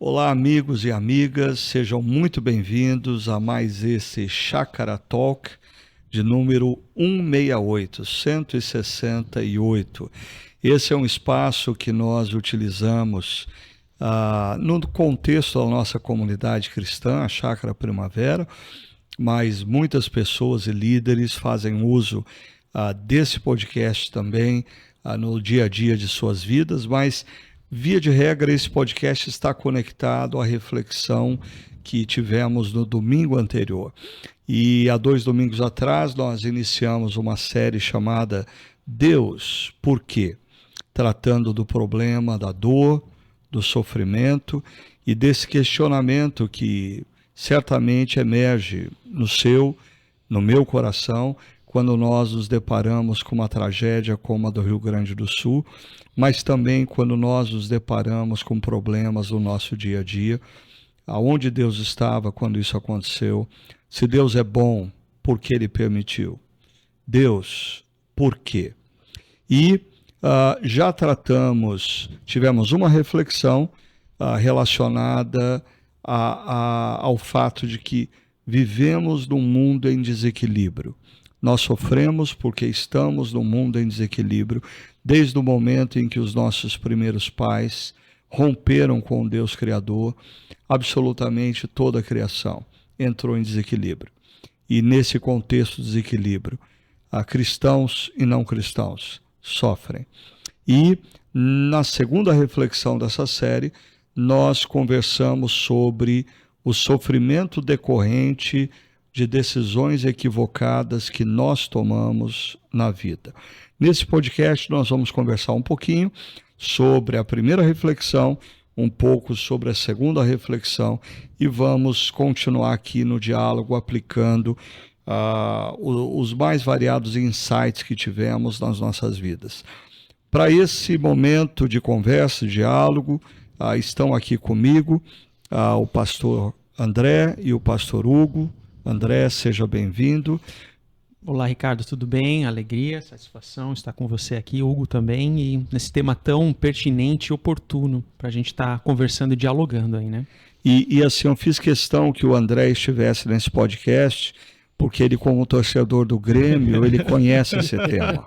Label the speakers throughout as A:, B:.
A: Olá, amigos e amigas, sejam muito bem-vindos a mais esse Chácara Talk de número 168, 168. Esse é um espaço que nós utilizamos no contexto da nossa comunidade cristã, a Chácara Primavera, mas muitas pessoas e líderes fazem uso desse podcast também no dia a dia de suas vidas, mas via de regra, esse podcast está conectado à reflexão que tivemos no domingo anterior. E há 2 domingos atrás, nós iniciamos uma série chamada Deus, por quê? Tratando do problema da dor, do sofrimento e desse questionamento que certamente emerge no meu coração, quando nós nos deparamos com uma tragédia como a do Rio Grande do Sul, mas também quando nós nos deparamos com problemas no nosso dia a dia, aonde Deus estava quando isso aconteceu, se Deus é bom, por que Ele permitiu? Deus, por quê? E já tivemos uma reflexão relacionada ao fato de que vivemos num mundo em desequilíbrio. Nós sofremos porque estamos num mundo em desequilíbrio, desde o momento em que os nossos primeiros pais romperam com o Deus Criador, absolutamente toda a criação entrou em desequilíbrio. E nesse contexto de desequilíbrio, cristãos e não cristãos sofrem. E na segunda reflexão dessa série, nós conversamos sobre o sofrimento decorrente de decisões equivocadas que nós tomamos na vida. Nesse podcast nós vamos conversar um pouquinho sobre a primeira reflexão, um pouco sobre a segunda reflexão e vamos continuar aqui no diálogo aplicando os mais variados insights que tivemos nas nossas vidas. Para esse momento de conversa, diálogo, estão aqui comigo o pastor André e o pastor Hugo. André, seja bem-vindo.
B: Olá, Ricardo, tudo bem? Alegria, satisfação estar com você aqui, Hugo também, e nesse tema tão pertinente e oportuno para a gente estar conversando e dialogando aí, né?
A: E assim, eu fiz questão que o André estivesse nesse podcast, porque ele, como torcedor do Grêmio, ele conhece esse tema.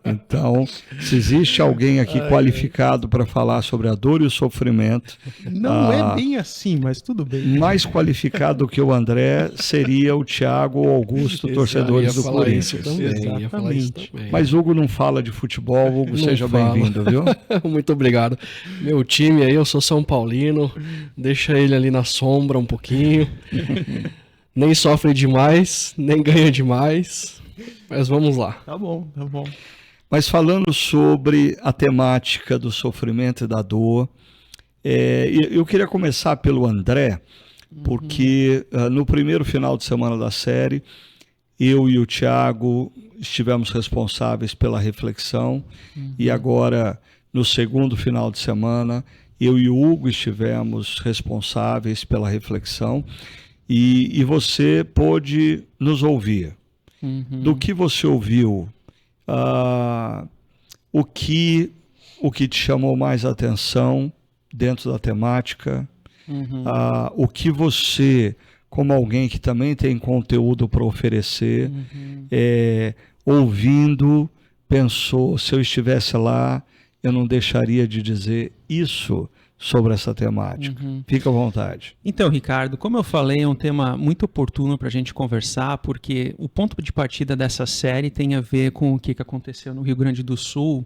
A: Então, se existe alguém aqui qualificado para falar sobre a dor e o sofrimento...
B: Não é bem assim, mas tudo bem.
A: Mais qualificado que o André seria o Thiago ou Augusto, torcedores do Corinthians.
B: Exatamente.
A: Mas Hugo não fala de futebol. Hugo, seja bem-vindo, viu?
C: Muito obrigado. Meu time aí, eu sou São Paulino, deixa ele ali na sombra um pouquinho. Nem sofre demais, nem ganha demais, mas vamos lá.
B: Tá bom.
A: Mas falando sobre a temática do sofrimento e da dor, eu queria começar pelo André, porque no primeiro final de semana da série, eu e o Thiago estivemos responsáveis pela reflexão, e agora, no segundo final de semana, eu e o Hugo estivemos responsáveis pela reflexão, e você pôde nos ouvir. Do que você ouviu, o que te chamou mais atenção dentro da temática, o que você, como alguém que também tem conteúdo para oferecer, ouvindo, pensou, se eu estivesse lá, eu não deixaria de dizer isso sobre essa temática. Fica à vontade.
B: Então, Ricardo, como eu falei, é um tema muito oportuno para a gente conversar, porque o ponto de partida dessa série tem a ver com o que aconteceu no Rio Grande do Sul,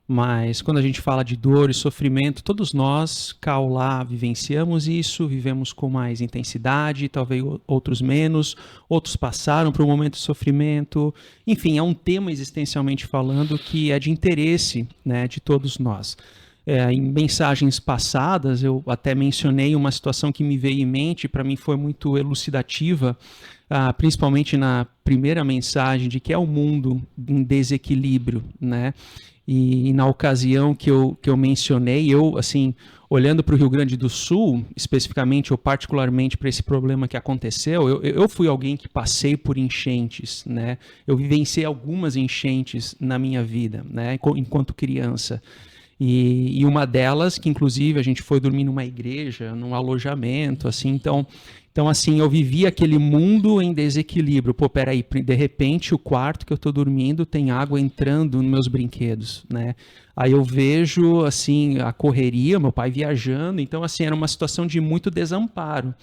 B: mas quando a gente fala de dor e sofrimento, todos nós, cá ou lá, vivenciamos isso, vivemos com mais intensidade, talvez outros menos, outros passaram por um momento de sofrimento, enfim, é um tema existencialmente falando que é de interesse, né, de todos nós. Em mensagens passadas, eu até mencionei uma situação que me veio em mente, para mim foi muito elucidativa, principalmente na primeira mensagem, de que é o mundo em desequilíbrio, né? E na ocasião que eu mencionei, eu, assim, olhando para o Rio Grande do Sul, especificamente ou particularmente para esse problema que aconteceu, eu fui alguém que passei por enchentes, né? Eu vivenciei algumas enchentes na minha vida, né? Enquanto criança. E uma delas, que inclusive a gente foi dormir numa igreja, num alojamento, assim, então assim, eu vivi aquele mundo em desequilíbrio. Pô, peraí, de repente o quarto que eu tô dormindo tem água entrando nos meus brinquedos, né? Aí eu vejo, assim, a correria, meu pai viajando, então assim, era uma situação de muito desamparo.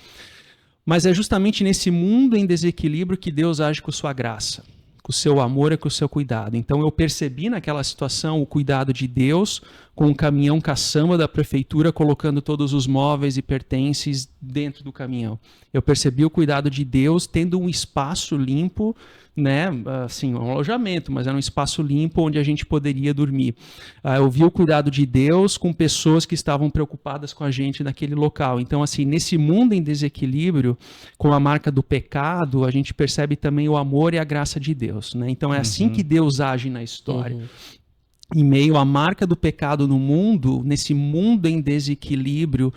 B: Mas é justamente nesse mundo em desequilíbrio que Deus age com sua graça, com o seu amor e com o seu cuidado. Então eu percebi naquela situação o cuidado de Deus com um caminhão caçamba da prefeitura colocando todos os móveis e pertences dentro do caminhão. Eu percebi o cuidado de Deus tendo um espaço limpo, né, assim, um alojamento, mas era um espaço limpo onde a gente poderia dormir. Eu vi o cuidado de Deus com pessoas que estavam preocupadas com a gente naquele local. Então, assim, nesse mundo em desequilíbrio, com a marca do pecado, a gente percebe também o amor e a graça de Deus, né? Então, é assim que Deus age na história. Em meio à marca do pecado no mundo, nesse mundo em desequilíbrio,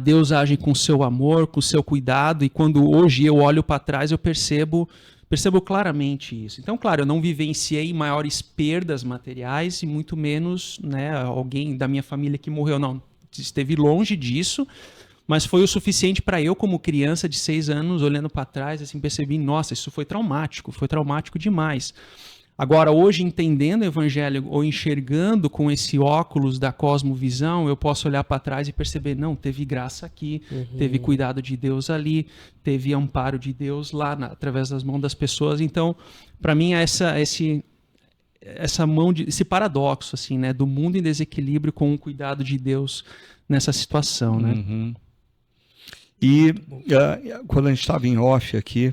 B: Deus age com o seu amor, com o seu cuidado, e quando hoje eu olho para trás, eu percebo claramente isso. Então, claro, eu não vivenciei maiores perdas materiais e muito menos, né, alguém da minha família que morreu. Não, esteve longe disso, mas foi o suficiente para eu, como criança de 6 anos, olhando para trás, assim, percebi, nossa, isso foi traumático demais. Agora, hoje, entendendo o evangelho ou enxergando com esse óculos da cosmovisão, eu posso olhar para trás e perceber, não, teve graça aqui, teve cuidado de Deus ali, teve amparo de Deus lá, através das mãos das pessoas. Então, para mim, esse paradoxo, assim, né, do mundo em desequilíbrio com o cuidado de Deus nessa situação, né?
A: E quando a gente estava em off aqui,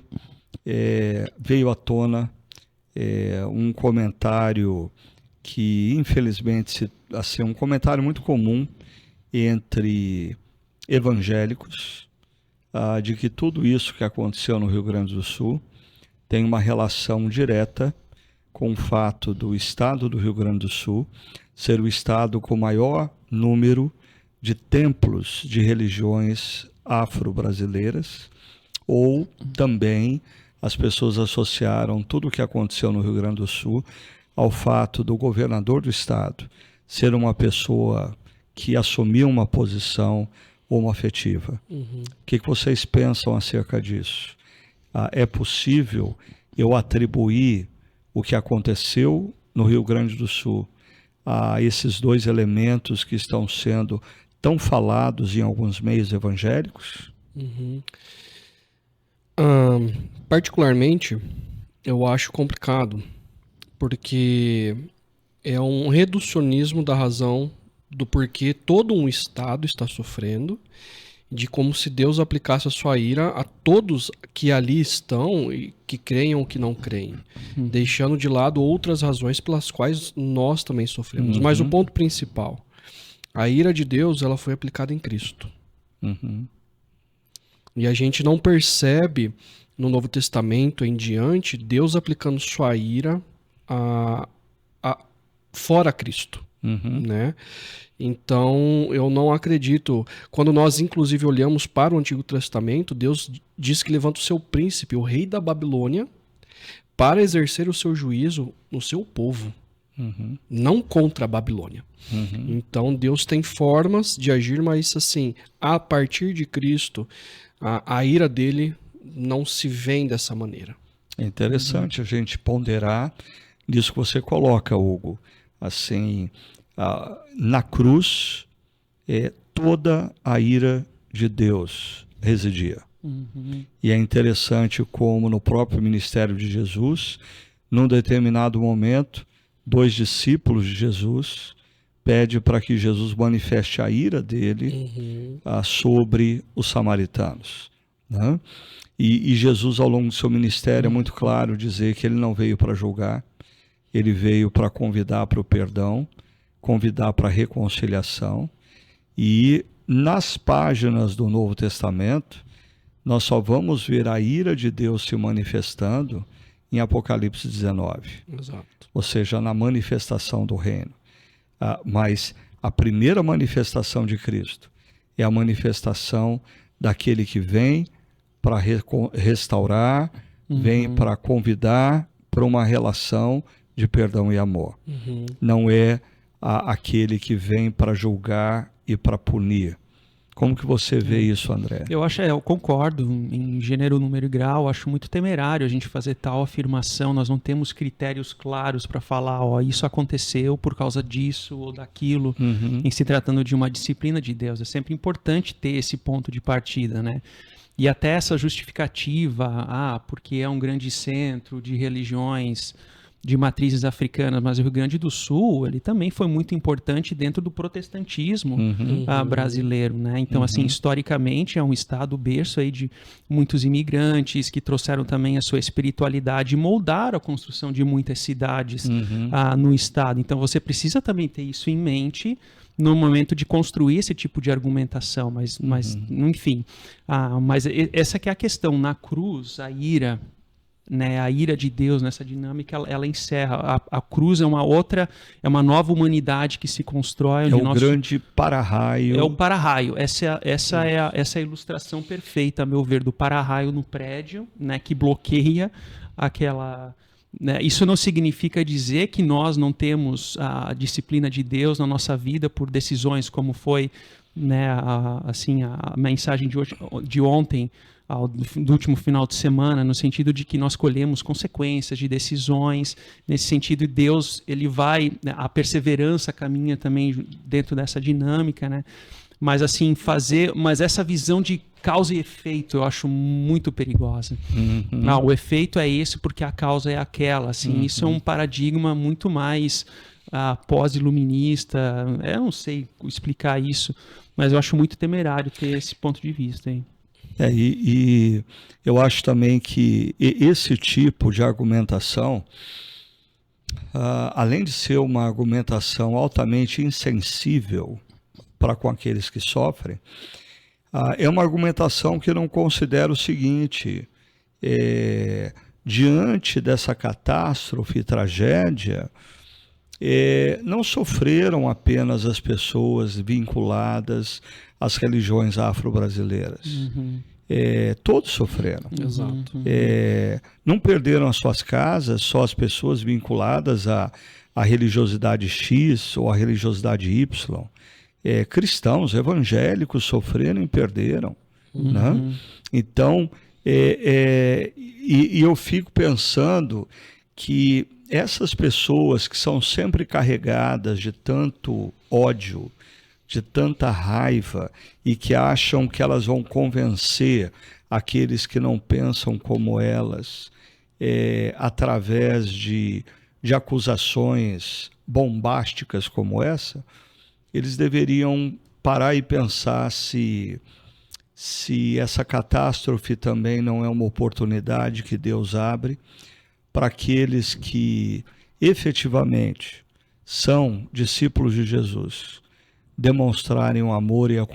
A: veio à tona um comentário que, infelizmente, assim, um comentário muito comum entre evangélicos, de que tudo isso que aconteceu no Rio Grande do Sul tem uma relação direta com o fato do estado do Rio Grande do Sul ser o estado com o maior número de templos de religiões afro-brasileiras, ou também as pessoas associaram tudo o que aconteceu no Rio Grande do Sul ao fato do governador do estado ser uma pessoa que assumiu uma posição homoafetiva. O que vocês pensam acerca disso? É possível eu atribuir o que aconteceu no Rio Grande do Sul a esses dois elementos que estão sendo tão falados em alguns meios evangélicos?
C: Particularmente, eu acho complicado, porque é um reducionismo da razão do porquê todo um estado está sofrendo, de como se Deus aplicasse a sua ira a todos que ali estão e que creiam ou que não creem, deixando de lado outras razões pelas quais nós também sofremos. Mas o ponto principal, a ira de Deus, ela foi aplicada em Cristo. E a gente não percebe no Novo Testamento em diante Deus aplicando sua ira fora Cristo, né? Então eu não acredito. Quando nós inclusive olhamos para o Antigo Testamento, Deus diz que levanta o seu príncipe, o rei da Babilônia, para exercer o seu juízo no seu povo, não contra a Babilônia. Então Deus tem formas de agir, mas assim, a partir de Cristo, a ira dele não se vem dessa maneira.
A: É interessante a gente ponderar nisso que você coloca, Hugo. Assim, na cruz, toda a ira de Deus residia. E é interessante como no próprio ministério de Jesus, num determinado momento, 2 discípulos de Jesus pedem para que Jesus manifeste a ira dele sobre os samaritanos, né? E Jesus, ao longo do seu ministério, é muito claro dizer que ele não veio para julgar, ele veio para convidar para o perdão, convidar para a reconciliação. E nas páginas do Novo Testamento, nós só vamos ver a ira de Deus se manifestando em Apocalipse 19.
C: Exato.
A: Ou seja, na manifestação do reino. Mas a primeira manifestação de Cristo é a manifestação daquele que vem para restaurar, vem para convidar para uma relação de perdão e amor. Não é aquele que vem para julgar e para punir. Como que você vê isso, André?
B: Eu concordo em gênero, número e grau. Acho muito temerário a gente fazer tal afirmação. Nós não temos critérios claros para falar, isso aconteceu por causa disso ou daquilo, em se tratando de uma disciplina de Deus. É sempre importante ter esse ponto de partida, né? E até essa justificativa, porque é um grande centro de religiões de matrizes africanas, mas o Rio Grande do Sul, ele também foi muito importante dentro do protestantismo brasileiro, né? Então, assim, historicamente é um estado berço aí de muitos imigrantes que trouxeram também a sua espiritualidade e moldaram a construção de muitas cidades no estado. Então, você precisa também ter isso em mente no momento de construir esse tipo de argumentação, mas enfim, mas essa que é a questão. Na cruz, a ira, né, a ira de Deus nessa dinâmica, ela encerra. A cruz é uma nova humanidade que se constrói.
A: É o grande para-raio.
B: É o para-raio. Essa é a ilustração perfeita, a meu ver, do para-raio no prédio, né, que bloqueia aquela... Né, isso não significa dizer que nós não temos a disciplina de Deus na nossa vida por decisões como foi, né, a mensagem de ontem, do último final de semana, no sentido de que nós colhemos consequências de decisões. Nesse sentido, Deus, ele vai, né, a perseverança caminha também dentro dessa dinâmica, né? Mas assim, mas essa visão de causa e efeito eu acho muito perigosa. O efeito é esse porque a causa é aquela. Assim, isso é um paradigma muito mais pós-iluminista. Eu não sei explicar isso, mas eu acho muito temerário ter esse ponto de vista aí.
A: E eu acho também que esse tipo de argumentação, além de ser uma argumentação altamente insensível para com aqueles que sofrem, é uma argumentação que não considera o seguinte: diante dessa catástrofe e tragédia, não sofreram apenas as pessoas vinculadas às religiões afro-brasileiras. Todos sofreram.
C: Exato.
A: Não perderam as suas casas só as pessoas vinculadas à religiosidade X ou à religiosidade Y. Cristãos, evangélicos sofreram e perderam. Né? Então, e eu fico pensando que essas pessoas que são sempre carregadas de tanto ódio, de tanta raiva, e que acham que elas vão convencer aqueles que não pensam como elas, através de acusações bombásticas como essa, eles deveriam parar e pensar se essa catástrofe também não é uma oportunidade que Deus abre para aqueles que efetivamente são discípulos de Jesus demonstrarem o amor e a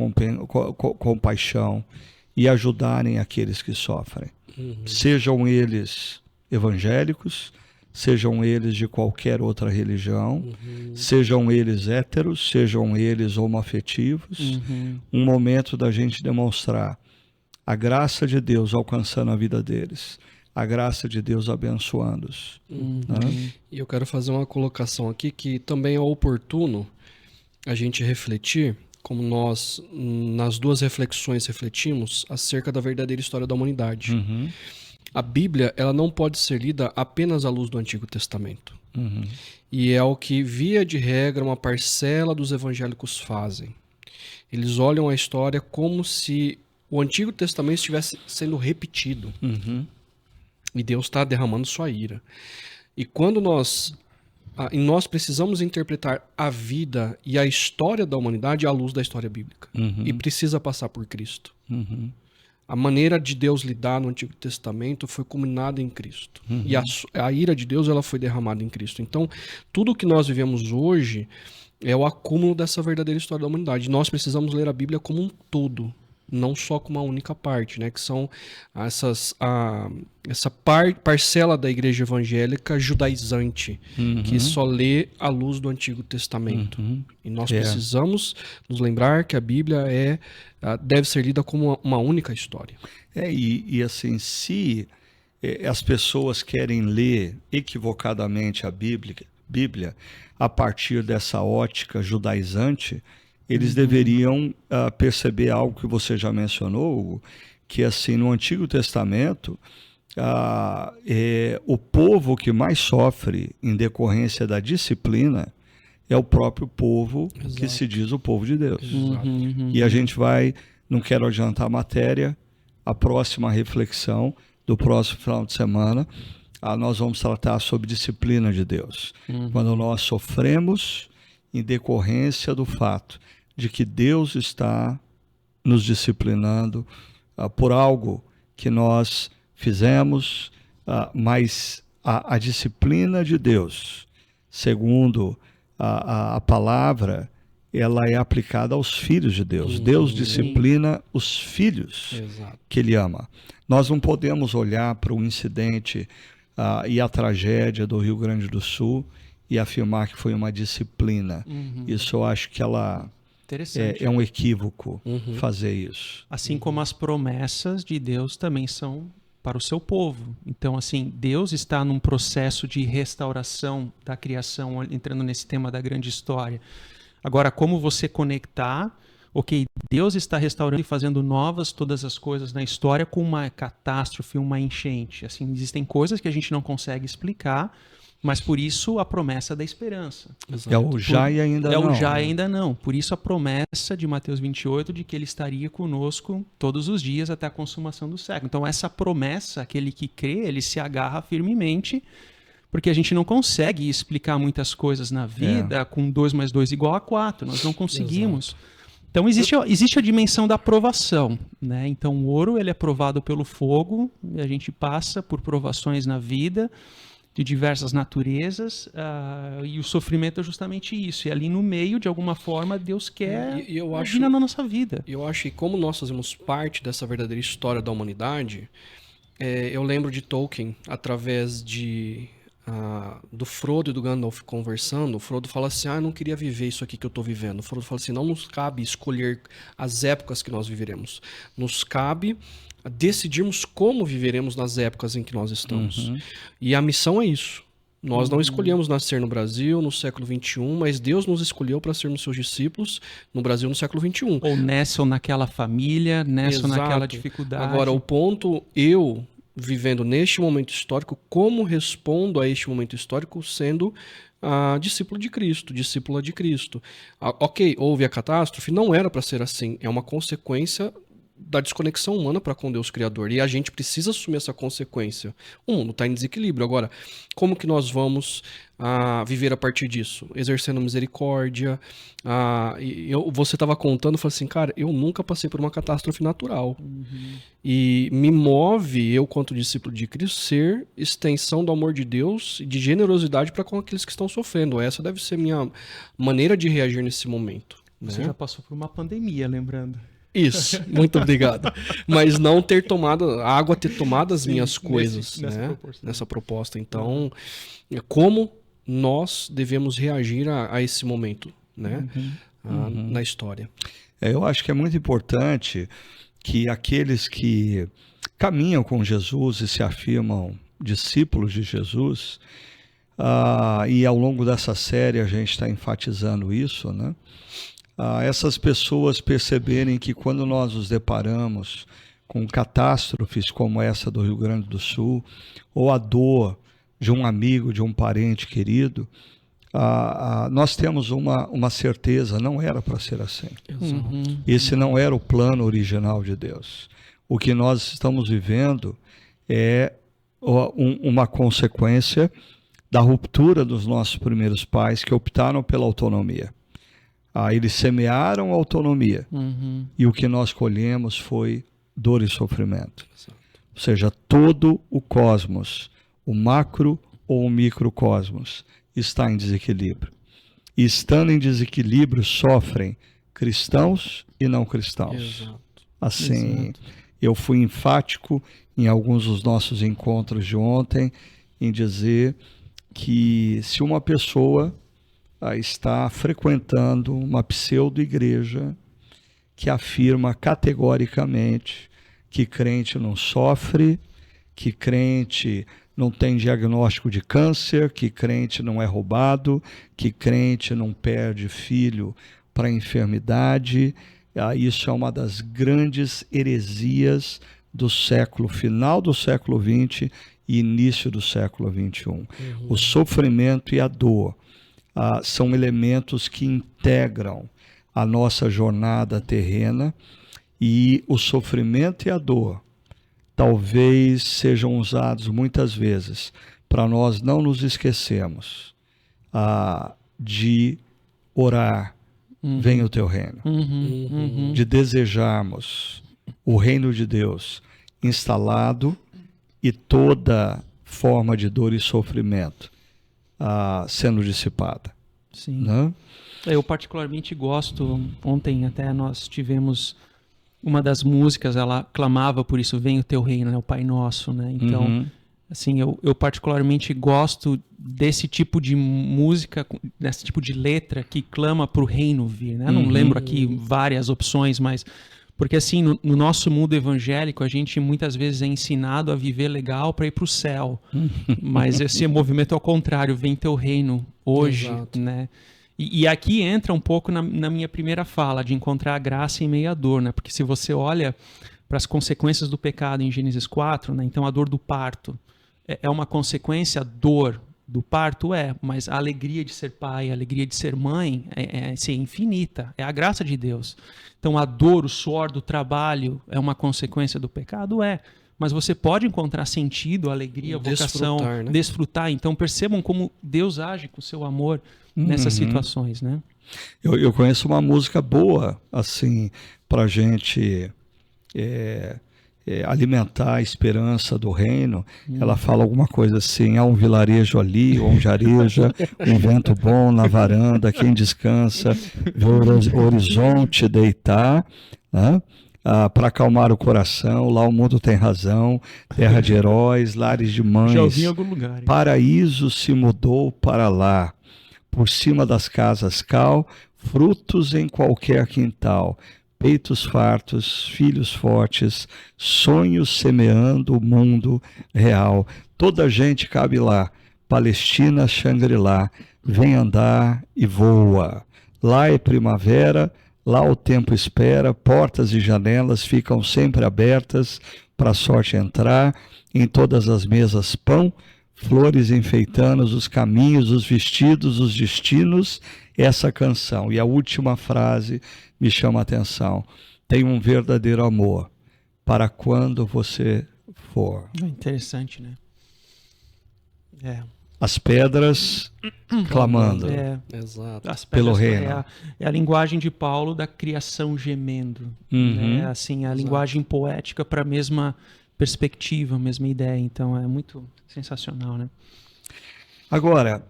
A: compaixão e ajudarem aqueles que sofrem. Sejam eles evangélicos, sejam eles de qualquer outra religião, sejam eles héteros, sejam eles homoafetivos. Um momento da gente demonstrar a graça de Deus alcançando a vida deles, a graça de Deus abençoando-os. Né?
C: E eu quero fazer uma colocação aqui que também é oportuno a gente refletir, como nós nas duas reflexões refletimos, acerca da verdadeira história da humanidade. A Bíblia, ela não pode ser lida apenas à luz do Antigo Testamento. E é o que, via de regra, uma parcela dos evangélicos fazem. Eles olham a história como se o Antigo Testamento estivesse sendo repetido. E Deus está derramando sua ira. E quando nós precisamos interpretar a vida e a história da humanidade à luz da história bíblica. E precisa passar por Cristo. A maneira de Deus lidar no Antigo Testamento foi culminada em Cristo. E a ira de Deus, ela foi derramada em Cristo. Então, tudo o que nós vivemos hoje é o acúmulo dessa verdadeira história da humanidade. Nós precisamos ler a Bíblia como um todo, não só como uma única parte, né? Que são essa parcela da igreja evangélica judaizante, que só lê à luz do Antigo Testamento. E nós precisamos nos lembrar que a Bíblia deve ser lida como uma única história.
A: E assim, se as pessoas querem ler equivocadamente a Bíblia, Bíblia a partir dessa ótica judaizante, eles deveriam perceber algo que você já mencionou, Hugo, que assim, no Antigo Testamento, o povo que mais sofre em decorrência da disciplina é o próprio povo que se diz o povo de Deus. E a gente vai, não quero adiantar a matéria, a próxima reflexão do próximo final de semana, nós vamos tratar sobre disciplina de Deus. Quando nós sofremos em decorrência do fato de que Deus está nos disciplinando por algo que nós fizemos, mas a disciplina de Deus, segundo a palavra, ela é aplicada aos filhos de Deus. Deus disciplina os filhos que Ele ama. Nós não podemos olhar para o incidente e a tragédia do Rio Grande do Sul e afirmar que foi uma disciplina. Isso eu acho que é um equívoco fazer isso.
B: Assim como as promessas de Deus também são para o seu povo. Então, assim, Deus está num processo de restauração da criação, entrando nesse tema da grande história. Agora, como você conectar, ok, Deus está restaurando e fazendo novas todas as coisas na história com uma catástrofe, uma enchente. Assim, existem coisas que a gente não consegue explicar, mas por isso a promessa da esperança.
A: É o já e ainda não.
B: É o já e ainda não. Por isso a promessa de Mateus 28 de que Ele estaria conosco todos os dias até a consumação do século. Então essa promessa, aquele que crê, ele se agarra firmemente, porque a gente não consegue explicar muitas coisas na vida com 2 mais 2 igual a 4. Nós não conseguimos. Então existe a dimensão da provação, né? Então o ouro ele é provado pelo fogo, e a gente passa por provações na vida, de diversas naturezas, e o sofrimento é justamente isso. E ali no meio, de alguma forma, Deus quer agir na nossa vida.
C: Eu acho que como nós fazemos parte dessa verdadeira história da humanidade, eu lembro de Tolkien, através do Frodo e do Gandalf conversando. O Frodo fala assim, eu não queria viver isso aqui que eu estou vivendo. O Frodo fala assim, não nos cabe escolher as épocas que nós viveremos. Nos cabe decidirmos como viveremos nas épocas em que nós estamos. E a missão é isso. Nós não escolhemos nascer no Brasil no século XXI, mas Deus nos escolheu para sermos seus discípulos no Brasil no século XXI.
B: Ou nessa ou naquela família, nessa ou naquela dificuldade.
C: Agora, o ponto, vivendo neste momento histórico, como respondo a este momento histórico sendo discípulo de Cristo, discípula de Cristo. Ok, houve a catástrofe, não era para ser assim, é uma consequência da desconexão humana para com Deus Criador. E a gente precisa assumir essa consequência. O mundo está em desequilíbrio. Agora, como que nós vamos viver a partir disso? Exercendo misericórdia. Você estava contando, eu falei assim, cara, eu nunca passei por uma catástrofe natural. E me move, eu quanto discípulo de Cristo, ser extensão do amor de Deus e de generosidade para com aqueles que estão sofrendo. Essa deve ser minha maneira de reagir nesse momento.
B: Você já passou por uma pandemia, lembrando.
C: Isso, muito obrigado. Mas não ter tomado, a água ter tomado as minhas coisas nessa proposta. Então, como nós devemos reagir a esse momento, né? Na história.
A: Eu acho que é muito importante que aqueles que caminham com Jesus e se afirmam discípulos de Jesus, e ao longo dessa série a gente está enfatizando isso, né? Essas pessoas perceberem que quando nós nos deparamos com catástrofes como essa do Rio Grande do Sul, ou a dor de um amigo, de um parente querido, nós temos uma certeza, não era para ser assim. Esse não era o plano original de Deus. O que nós estamos vivendo é uma consequência da ruptura dos nossos primeiros pais que optaram pela autonomia. Eles semearam a autonomia e o que nós colhemos foi dor e sofrimento. Ou seja, todo o cosmos, o macro ou o microcosmos, está em desequilíbrio. E estando em desequilíbrio, sofrem cristãos e não cristãos. Assim, eu fui enfático em alguns dos nossos encontros de ontem em dizer que se uma pessoa está frequentando uma pseudo-igreja que afirma categoricamente que crente não sofre, que crente não tem diagnóstico de câncer, que crente não é roubado, que crente não perde filho para enfermidade. Isso é uma das grandes heresias do final do século XX e início do século XXI. O sofrimento e a dor são elementos que integram a nossa jornada terrena, e o sofrimento e a dor talvez sejam usados muitas vezes para nós não nos esquecermos de orar, venha o teu reino, de desejarmos o reino de Deus instalado e toda forma de dor e sofrimento sendo dissipada.
B: Sim.
A: Né?
B: Eu particularmente gosto, ontem até nós tivemos uma das músicas, ela clamava por isso, vem o teu reino, né? O Pai Nosso, né? Então, assim, eu particularmente gosto desse tipo de música, desse tipo de letra que clama para o reino vir, né? Não lembro aqui várias opções, mas porque assim, no nosso mundo evangélico, a gente muitas vezes é ensinado a viver legal para ir para o céu, mas esse movimento é ao contrário, vem teu reino hoje, né? E aqui entra um pouco na minha primeira fala, de encontrar a graça em meio à dor, né? Porque se você olha para as consequências do pecado em Gênesis 4, né? Então a dor do parto é uma consequência, a dor do parto mas a alegria de ser pai, a alegria de ser mãe é infinita, é a graça de Deus. Então a dor, o suor do trabalho é uma consequência do pecado? Mas você pode encontrar sentido, alegria, vocação,
C: né?
B: desfrutar. Então percebam como Deus age com o seu amor nessas situações, né?
A: Eu conheço uma música boa, assim, para a gente alimentar a esperança do reino. Ela fala alguma coisa assim: há um vilarejo ali, onde areja, um vento bom na varanda, quem descansa, vê o horizonte deitar, né? Para acalmar o coração, lá o mundo tem razão, terra de heróis, lares de mães.
B: Já ouvi em algum lugar. Hein?
A: Paraíso se mudou para lá, por cima das casas cal, frutos em qualquer quintal, peitos fartos, filhos fortes, sonhos semeando o mundo real. Toda a gente cabe lá, Palestina, Xangri-Lá, vem andar e voa. Lá é primavera, lá o tempo espera, portas e janelas ficam sempre abertas para a sorte entrar, em todas as mesas pão, flores enfeitando os caminhos, os vestidos, os destinos, essa canção. E a última frase me chama a atenção: tem um verdadeiro amor para quando você for.
B: Interessante, né?
A: As pedras clamando.
C: Exato.
B: As pedras,
A: pelo reino.
B: É a linguagem de Paulo da criação gemendo. Né? Assim, a linguagem poética para a mesma perspectiva, a mesma ideia. Então é muito sensacional, né?
A: Agora,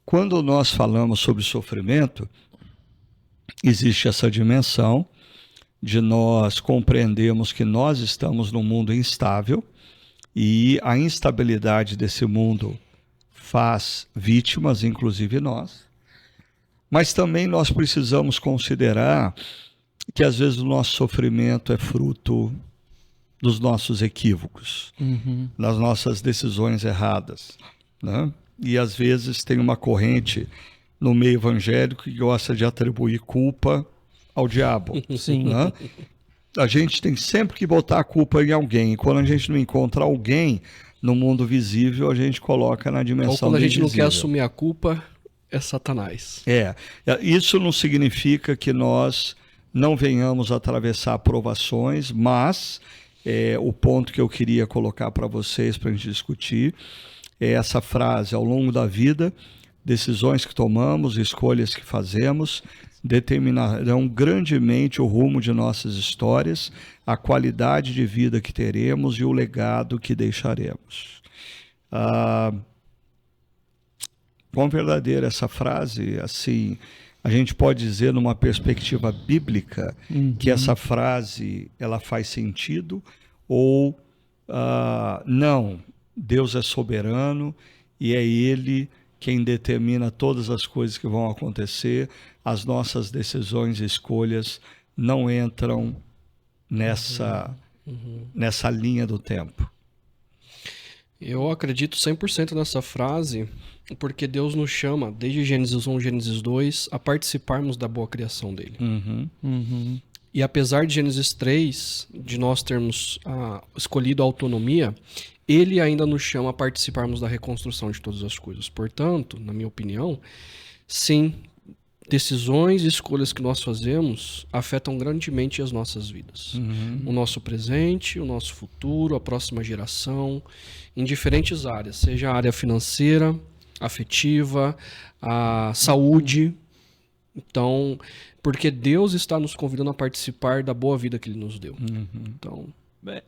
A: quando nós falamos sobre sofrimento, existe essa dimensão de nós compreendermos que nós estamos num mundo instável e a instabilidade desse mundo faz vítimas, inclusive nós. Mas também nós precisamos considerar que às vezes o nosso sofrimento é fruto dos nossos equívocos, das nossas decisões erradas, né? E às vezes tem uma corrente no meio evangélico que gosta de atribuir culpa ao diabo.
B: Sim.
A: Né? A gente tem sempre que botar a culpa em alguém. E quando a gente não encontra alguém no mundo visível, a gente coloca na dimensão
C: Ou quando a gente
A: invisível.
C: não quer assumir a culpa, é Satanás.
A: Isso não significa que nós não venhamos atravessar provações, mas o ponto que eu queria colocar para vocês, para a gente discutir, é essa frase: ao longo da vida, decisões que tomamos, escolhas que fazemos, determinarão grandemente o rumo de nossas histórias, a qualidade de vida que teremos e o legado que deixaremos. Quão verdadeira essa frase? Assim, a gente pode dizer, numa perspectiva bíblica, que essa frase ela faz sentido, ou não, Deus é soberano e é Ele quem determina todas as coisas que vão acontecer. As nossas decisões e escolhas não entram nessa linha do tempo.
C: Eu acredito 100% nessa frase, porque Deus nos chama, desde Gênesis 1, Gênesis 2, a participarmos da boa criação dele. E apesar de Gênesis 3, de nós termos escolhido a autonomia, ele ainda nos chama a participarmos da reconstrução de todas as coisas. Portanto, na minha opinião, sim, decisões e escolhas que nós fazemos afetam grandemente as nossas vidas. O nosso presente, o nosso futuro, a próxima geração, em diferentes áreas, seja a área financeira, afetiva, a saúde. Então, porque Deus está nos convidando a participar da boa vida que Ele nos deu. Então,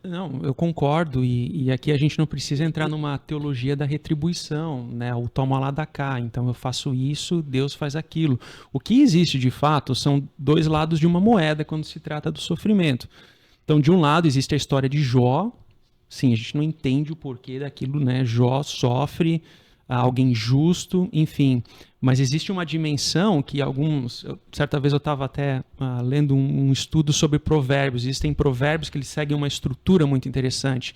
B: não, eu concordo, e aqui a gente não precisa entrar numa teologia da retribuição, né? O toma lá da cá, então eu faço isso, Deus faz aquilo. O que existe de fato são dois lados de uma moeda quando se trata do sofrimento. Então, de um lado existe a história de Jó. Sim, a gente não entende o porquê daquilo, né? Jó sofre, alguém justo, enfim. Mas existe uma dimensão que certa vez eu estava até lendo um estudo sobre provérbios. Existem provérbios que eles seguem uma estrutura muito interessante.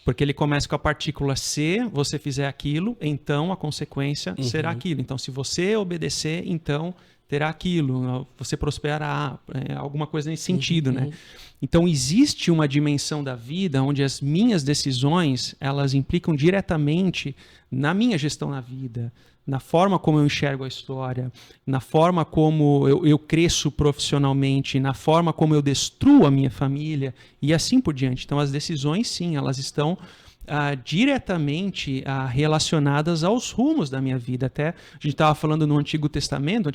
B: Porque ele começa com a partícula se você fizer aquilo, então a consequência será aquilo. Então, se você obedecer, então terá aquilo. Você prosperará, alguma coisa nesse sentido, né? Então, existe uma dimensão da vida onde as minhas decisões, elas implicam diretamente na minha gestão na vida, na forma como eu enxergo a história, na forma como eu cresço profissionalmente, na forma como eu destruo a minha família e assim por diante. Então, as decisões, sim, elas estão diretamente relacionadas aos rumos da minha vida. Até a gente estava falando no Antigo Testamento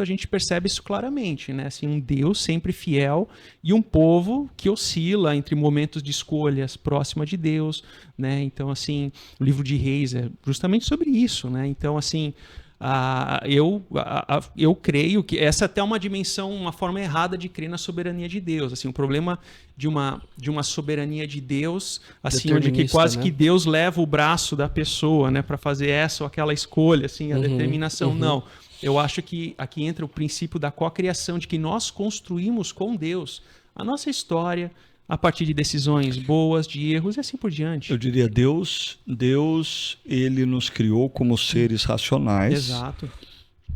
B: a gente percebe isso claramente, né? Assim, um Deus sempre fiel e um povo que oscila entre momentos de escolhas próxima de Deus, né? Então, assim, o livro de Reis é justamente sobre isso, né? Então, assim, eu creio que essa até é uma dimensão, uma forma errada de crer na soberania de Deus. Assim, o problema de uma soberania de Deus, assim, onde que quase, né, que Deus leva o braço da pessoa, né, para fazer essa ou aquela escolha, assim, a determinação. Não. Eu acho que aqui entra o princípio da cocriação, de que nós construímos com Deus a nossa história a partir de decisões boas, de erros e assim por diante.
A: Eu diria, Deus, ele nos criou como seres racionais.
B: Exato.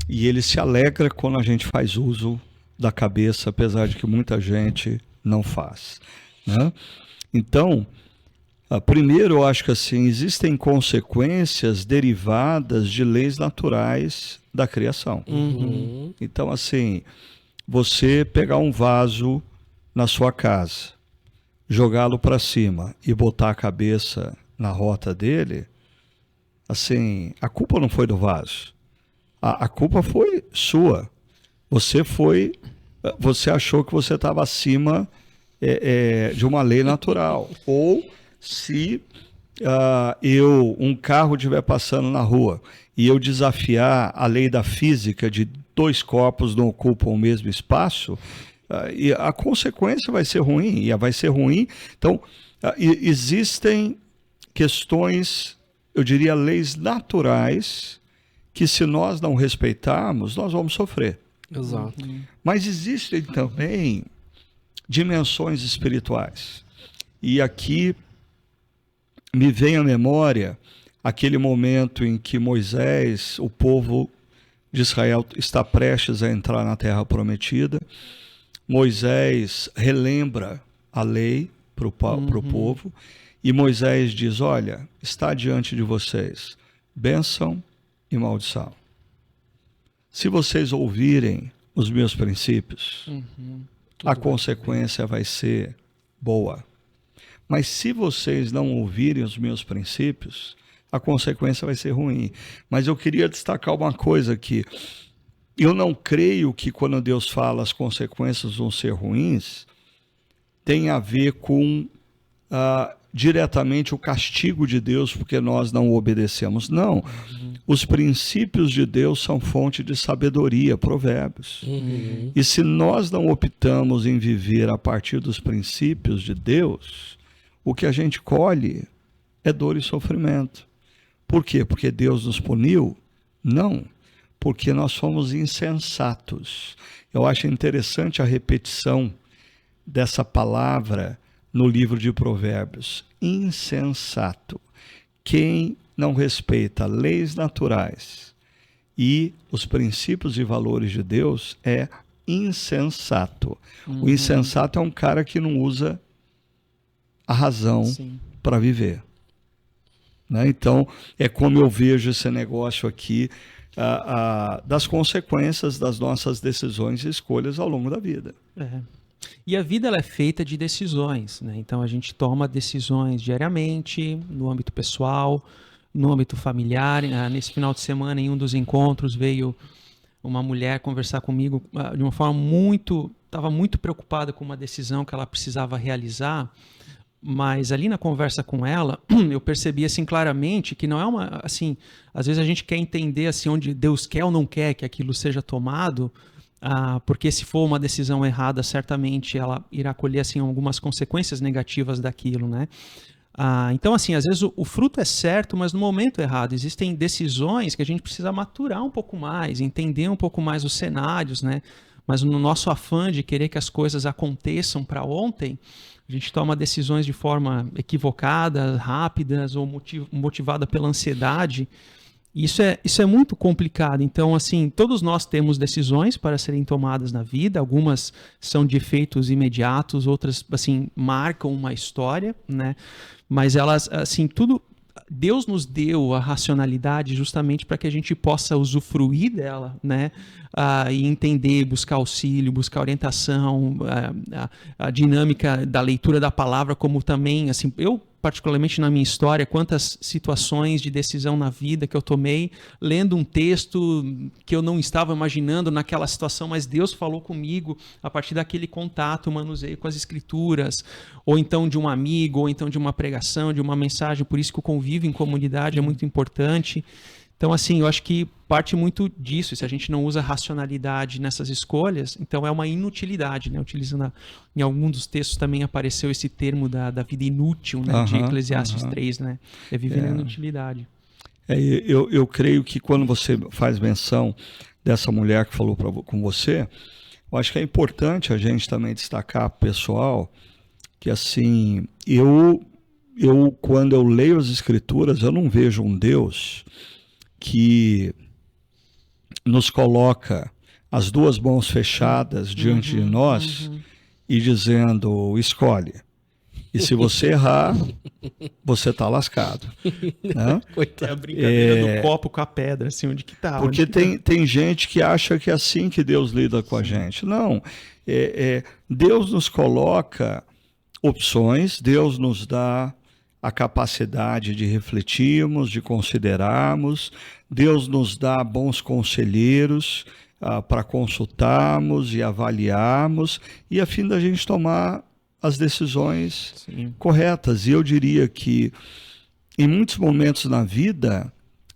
A: E ele se alegra quando a gente faz uso da cabeça, apesar de que muita gente não faz, né? Então, primeiro, eu acho que assim, existem consequências derivadas de leis naturais da criação. Então, assim, você pegar um vaso na sua casa, jogá-lo para cima e botar a cabeça na rota dele, assim, a culpa não foi do vaso. A culpa foi sua. Você achou que você estava acima de uma lei natural. Ou se um carro estiver passando na rua e eu desafiar a lei da física de dois corpos não ocupam o mesmo espaço, e a consequência vai ser ruim, e vai ser ruim. Então, existem questões, eu diria, leis naturais, que se nós não respeitarmos, nós vamos sofrer.
C: Exato.
A: Mas existem também dimensões espirituais. E aqui me vem à memória aquele momento em que Moisés, o povo de Israel, está prestes a entrar na Terra Prometida. Moisés relembra a lei para o povo, e Moisés diz: olha, está diante de vocês bênção e maldição. Se vocês ouvirem os meus princípios, a consequência vai ser boa. Mas se vocês não ouvirem os meus princípios, a consequência vai ser ruim. Mas eu queria destacar uma coisa aqui. Eu não creio que quando Deus fala as consequências vão ser ruins, tem a ver com diretamente o castigo de Deus porque nós não obedecemos. Não. Os princípios de Deus são fonte de sabedoria, provérbios. E se nós não optamos em viver a partir dos princípios de Deus, o que a gente colhe é dor e sofrimento. Por quê? Porque Deus nos puniu? Não. Porque nós fomos insensatos. Eu acho interessante a repetição dessa palavra no livro de Provérbios. Insensato. quem não respeita leis naturais e os princípios e valores de Deus é insensato. O insensato é um cara que não usa a razão para viver. Né? Então, é como eu vejo esse negócio aqui das consequências das nossas decisões e escolhas ao longo da vida.
B: E a vida ela é feita de decisões, né? Então a gente toma decisões diariamente, no âmbito pessoal, no âmbito familiar. Nesse final de semana, em um dos encontros, veio uma mulher conversar comigo de uma forma estava muito preocupada com uma decisão que ela precisava realizar, mas ali na conversa com ela, eu percebi assim claramente que não é uma, assim, às vezes a gente quer entender assim onde Deus quer ou não quer que aquilo seja tomado, porque se for uma decisão errada, certamente ela irá colher assim algumas consequências negativas daquilo, né? Então, assim, às vezes o fruto é certo, mas no momento errado. Existem decisões que a gente precisa maturar um pouco mais, entender um pouco mais os cenários, né? Mas no nosso afã de querer que as coisas aconteçam para ontem, a gente toma decisões de forma equivocada, rápidas ou motivada pela ansiedade. Isso é muito complicado. Então, assim, todos nós temos decisões para serem tomadas na vida. Algumas são de efeitos imediatos, outras, assim, marcam uma história, né? Mas elas, assim, tudo... Deus nos deu a racionalidade justamente para que a gente possa usufruir dela, né? E entender, buscar auxílio, buscar orientação, a dinâmica da leitura da palavra, como também, assim, eu particularmente na minha história, quantas situações de decisão na vida que eu tomei, lendo um texto que eu não estava imaginando naquela situação, mas Deus falou comigo a partir daquele contato, manuseio com as escrituras, ou então de um amigo, ou então de uma pregação, de uma mensagem. Por isso que o convívio em comunidade é muito importante. Então, assim, eu acho que parte muito disso. Se a gente não usa racionalidade nessas escolhas, então é uma inutilidade, né? Utilizando em algum dos textos também apareceu esse termo da vida inútil, né? De Eclesiastes 3, né? É viver na inutilidade.
A: Eu creio que quando você faz menção dessa mulher que falou com você, eu acho que é importante a gente também destacar pro pessoal que, assim, eu quando eu leio as Escrituras, eu não vejo um Deus que nos coloca as duas mãos fechadas diante de nós e dizendo, escolhe. E se você errar, você está lascado. Né?
B: É a brincadeira do copo com a pedra, assim, onde que tá?
A: Porque tem gente que acha que é assim que Deus lida com a gente. Não. Deus nos coloca opções, Deus nos dá a capacidade de refletirmos, de considerarmos. Deus nos dá bons conselheiros para consultarmos e avaliarmos, e a fim da gente tomar as decisões corretas. E eu diria que, em muitos momentos na vida,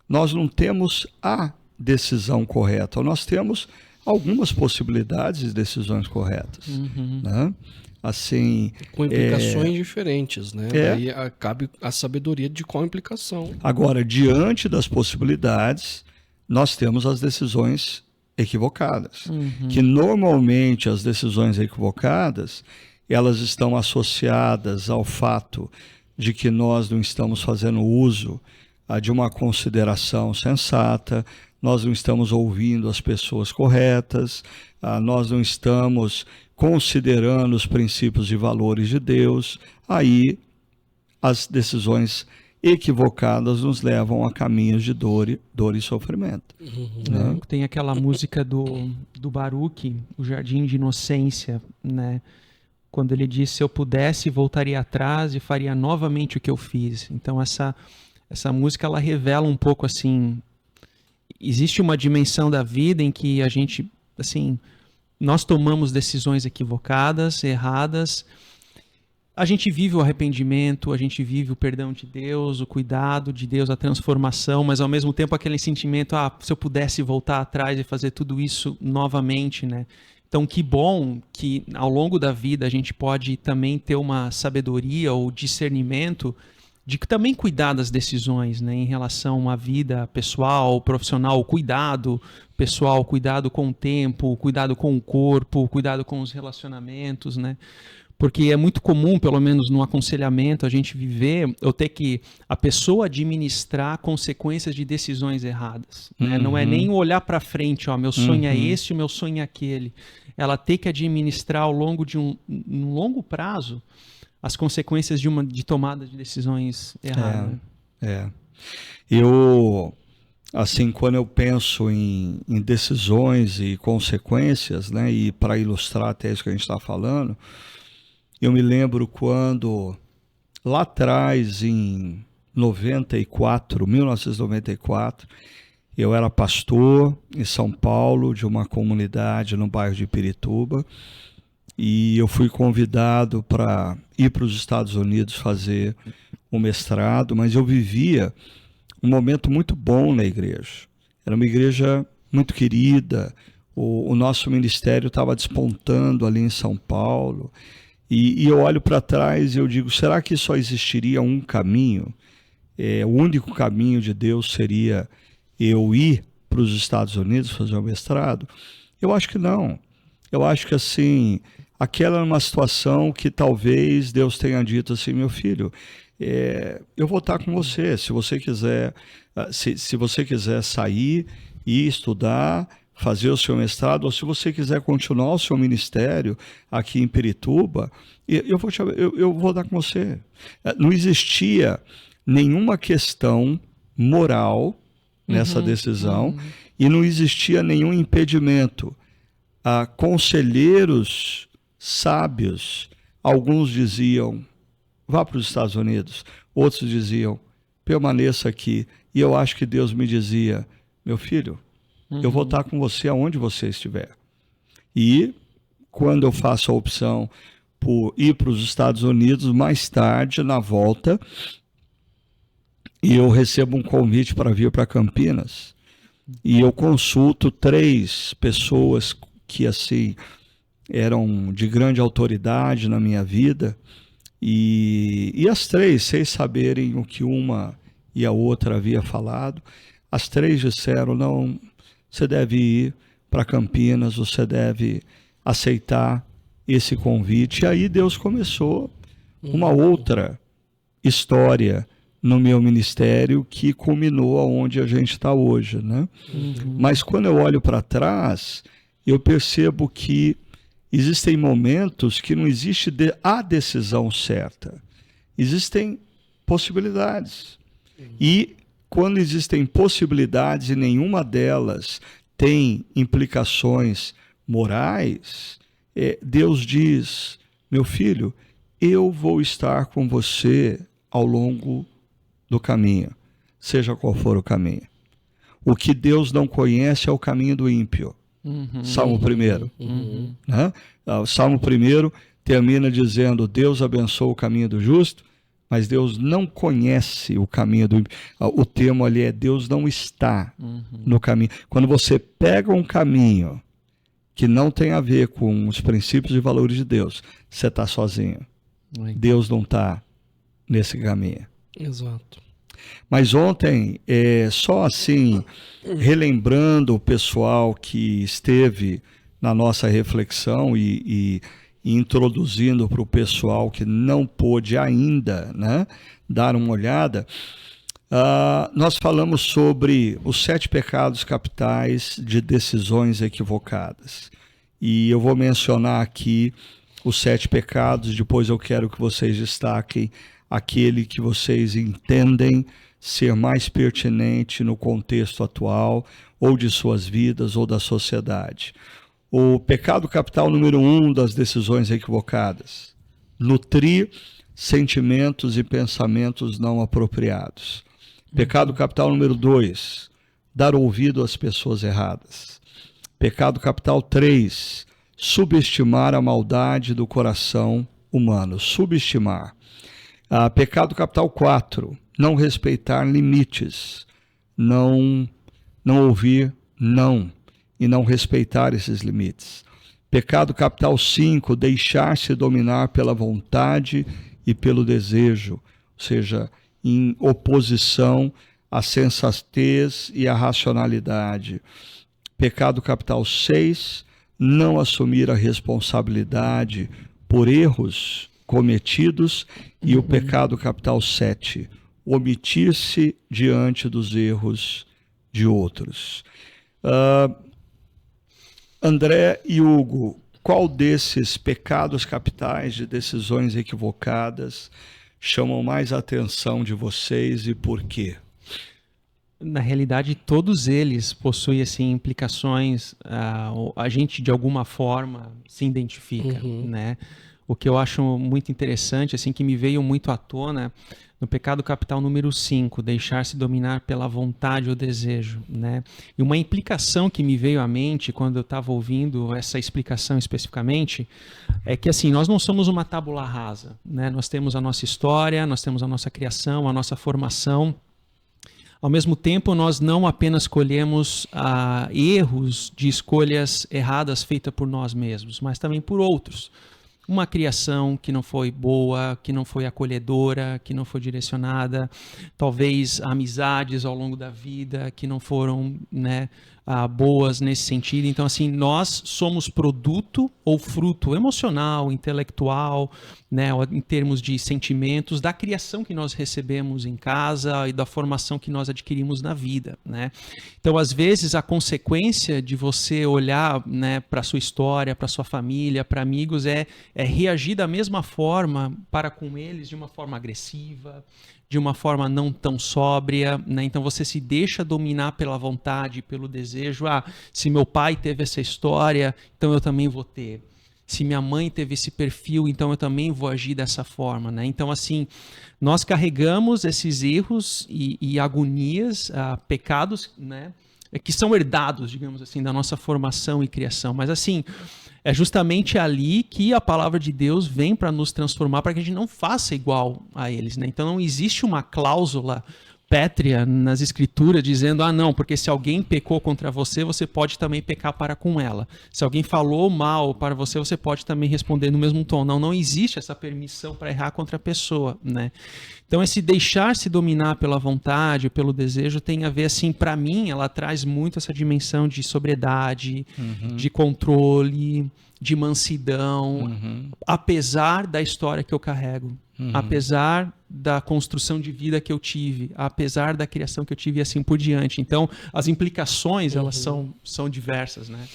A: nós não temos a decisão correta, nós temos algumas possibilidades de decisões corretas. Né? Assim,
C: com implicações diferentes, né? Aí cabe a sabedoria de qual implicação.
A: Agora, diante das possibilidades, nós temos as decisões equivocadas. Que normalmente as decisões equivocadas, elas estão associadas ao fato de que nós não estamos fazendo uso de uma consideração sensata, nós não estamos ouvindo as pessoas corretas, nós não estamos considerando os princípios e valores de Deus. Aí as decisões equivocadas nos levam a caminhos de dor e sofrimento. Né?
B: Tem aquela música do Baruch, O Jardim de Inocência, né? Quando ele diz, se eu pudesse, voltaria atrás e faria novamente o que eu fiz. Então essa música, ela revela um pouco assim, existe uma dimensão da vida em que a gente, assim, nós tomamos decisões equivocadas, erradas, a gente vive o arrependimento, a gente vive o perdão de Deus, o cuidado de Deus, a transformação, mas ao mesmo tempo aquele sentimento, se eu pudesse voltar atrás e fazer tudo isso novamente, né? Então, que bom que ao longo da vida a gente pode também ter uma sabedoria ou discernimento de também cuidar das decisões, né, em relação à vida pessoal, profissional, cuidado pessoal, cuidado com o tempo, cuidado com o corpo, cuidado com os relacionamentos, né? Porque é muito comum, pelo menos no aconselhamento, a gente viver, eu ter que a pessoa administrar consequências de decisões erradas. Né? Não é nem olhar para frente, ó, meu sonho é esse, o meu sonho é aquele. Ela tem que administrar ao longo de um longo prazo as consequências de tomada de decisões erradas.
A: Eu, assim, quando eu penso em decisões e consequências, né, e para ilustrar até isso que a gente está falando, eu me lembro quando, lá atrás, em 1994, eu era pastor em São Paulo, de uma comunidade no bairro de Pirituba, e eu fui convidado para ir para os Estados Unidos fazer um mestrado, mas eu vivia um momento muito bom na igreja. Era uma igreja muito querida, o nosso ministério estava despontando ali em São Paulo, e eu olho para trás e eu digo, será que só existiria um caminho? O único caminho de Deus seria eu ir para os Estados Unidos fazer um mestrado? Eu acho que não. Eu acho que assim, aquela é uma situação que talvez Deus tenha dito assim, meu filho, eu vou estar com você, se você quiser, se você quiser sair e estudar, fazer o seu mestrado, ou se você quiser continuar o seu ministério aqui em Pirituba, eu vou dar com você. Não existia nenhuma questão moral nessa decisão e não existia nenhum impedimento. Conselheiros sábios, alguns diziam, vá para os Estados Unidos, outros diziam, permaneça aqui. E eu acho que Deus me dizia, meu filho, eu vou estar com você aonde você estiver. E quando eu faço a opção por ir para os Estados Unidos, mais tarde, na volta, eu recebo um convite para vir para Campinas. E eu consulto 3 pessoas que assim eram de grande autoridade na minha vida. E as 3, sem saberem o que uma e a outra havia falado, as 3 disseram, não, você deve ir para Campinas, você deve aceitar esse convite. E aí Deus começou uma outra história no meu ministério que culminou aonde a gente está hoje, né? Mas quando eu olho para trás, eu percebo que existem momentos que não existe a decisão certa. Existem possibilidades. E quando existem possibilidades e nenhuma delas tem implicações morais, Deus diz, meu filho, eu vou estar com você ao longo do caminho, seja qual for o caminho. O que Deus não conhece é o caminho do ímpio. Salmo 1. Né? O Salmo 1 termina dizendo, Deus abençoa o caminho do justo, mas Deus não conhece o caminho do ímpio. O termo ali é Deus não está no caminho. Quando você pega um caminho que não tem a ver com os princípios e valores de Deus, você está sozinho. Deus não está nesse caminho.
C: Exato.
A: Mas ontem, só assim, relembrando o pessoal que esteve na nossa reflexão e introduzindo para o pessoal que não pôde ainda, né, dar uma olhada, nós falamos sobre os 7 pecados capitais de decisões equivocadas. E eu vou mencionar aqui os 7 pecados, depois eu quero que vocês destaquem aquele que vocês entendem ser mais pertinente no contexto atual, ou de suas vidas, ou da sociedade. O pecado capital número 1 das decisões equivocadas: nutrir sentimentos e pensamentos não apropriados. Pecado capital número 2, dar ouvido às pessoas erradas. Pecado capital 3, subestimar a maldade do coração humano. Subestimar. Pecado capital 4, não respeitar limites, não ouvir não, e não respeitar esses limites. Pecado capital 5, deixar-se dominar pela vontade e pelo desejo, ou seja, em oposição à sensatez e à racionalidade. Pecado capital 6, não assumir a responsabilidade por erros cometidos, e o pecado capital 7, omitir-se diante dos erros de outros. André e Hugo, qual desses pecados capitais de decisões equivocadas chamam mais a atenção de vocês e por quê?
B: Na realidade, todos eles possuem assim, implicações, a gente de alguma forma se identifica, né? O que eu acho muito interessante, assim, que me veio muito à tona no pecado capital número 5, deixar-se dominar pela vontade ou desejo, né? E uma implicação que me veio à mente quando eu estava ouvindo essa explicação especificamente é que, assim, nós não somos uma tábula rasa, né? Nós temos a nossa história, nós temos a nossa criação, a nossa formação. Ao mesmo tempo, nós não apenas colhemos erros de escolhas erradas feitas por nós mesmos, mas também por outros. Uma criação que não foi boa, que não foi acolhedora, que não foi direcionada, talvez amizades ao longo da vida que não foram, né, boas nesse sentido. Então, assim, nós somos produto ou fruto emocional, intelectual, né, em termos de sentimentos, da criação que nós recebemos em casa e da formação que nós adquirimos na vida, né? Então, às vezes, a consequência de você olhar, né, para a sua história, para a sua família, para amigos, é reagir da mesma forma para com eles, de uma forma agressiva, de uma forma não tão sóbria, né? Então você se deixa dominar pela vontade, pelo desejo. Se meu pai teve essa história, então eu também vou ter. Se minha mãe teve esse perfil, então eu também vou agir dessa forma, né? Então, assim, nós carregamos esses erros e agonias, pecados, né, que são herdados, digamos assim, da nossa formação e criação. Mas, assim, é justamente ali que a palavra de Deus vem para nos transformar, para que a gente não faça igual a eles, né? Então não existe uma cláusula pétrea nas escrituras dizendo, não, porque se alguém pecou contra você, você pode também pecar para com ela. Se alguém falou mal para você, você pode também responder no mesmo tom. Não existe essa permissão para errar contra a pessoa, né? Então esse deixar-se dominar pela vontade, pelo desejo, tem a ver, assim, para mim, ela traz muito essa dimensão de sobriedade, de controle, de mansidão, apesar da história que eu carrego, apesar da construção de vida que eu tive, apesar da criação que eu tive e assim por diante. Então, as implicações, elas são diversas, né?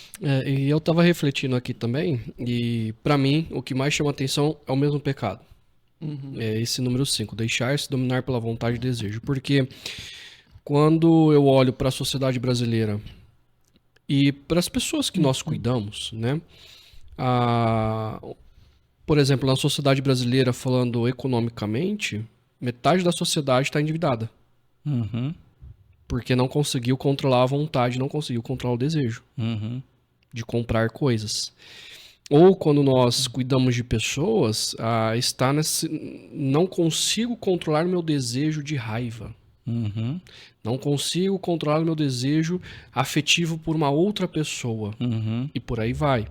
C: E eu estava refletindo aqui também, e para mim, o que mais chama atenção é o mesmo pecado. É esse número 5, deixar-se dominar pela vontade e desejo. Porque quando eu olho para a sociedade brasileira e para as pessoas que nós cuidamos, né? Por exemplo, na sociedade brasileira, falando economicamente, metade da sociedade está endividada. Porque não conseguiu controlar a vontade, não conseguiu controlar o desejo de comprar coisas. Ou quando nós cuidamos de pessoas, está nesse... não consigo controlar meu desejo de raiva. Não consigo controlar meu desejo afetivo por uma outra pessoa. E por aí vai.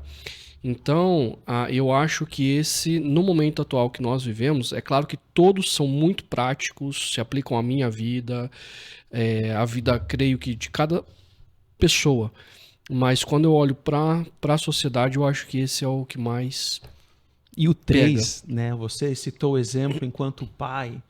C: Então, eu acho que no momento atual que nós vivemos, é claro que todos são muito práticos, se aplicam à minha vida, a vida, creio que, de cada pessoa. Mas quando eu olho para a sociedade, eu acho que esse é o que mais...
B: E o 3, né? Você citou o exemplo enquanto pai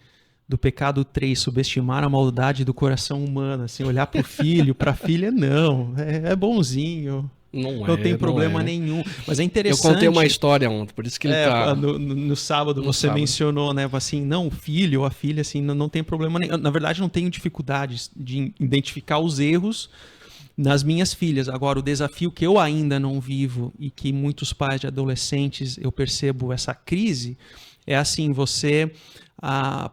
B: do pecado 3, subestimar a maldade do coração humano, assim, olhar para o filho, para a filha, não, é bonzinho. Não tem problema nenhum. Mas é interessante.
C: Eu contei uma história ontem, por isso que ele tá...
B: No sábado você mencionou, né? Assim, não, o filho ou a filha, assim, não tem problema nenhum. Na verdade, não tenho dificuldades de identificar os erros nas minhas filhas. Agora, o desafio que eu ainda não vivo e que muitos pais de adolescentes, eu percebo essa crise, é assim,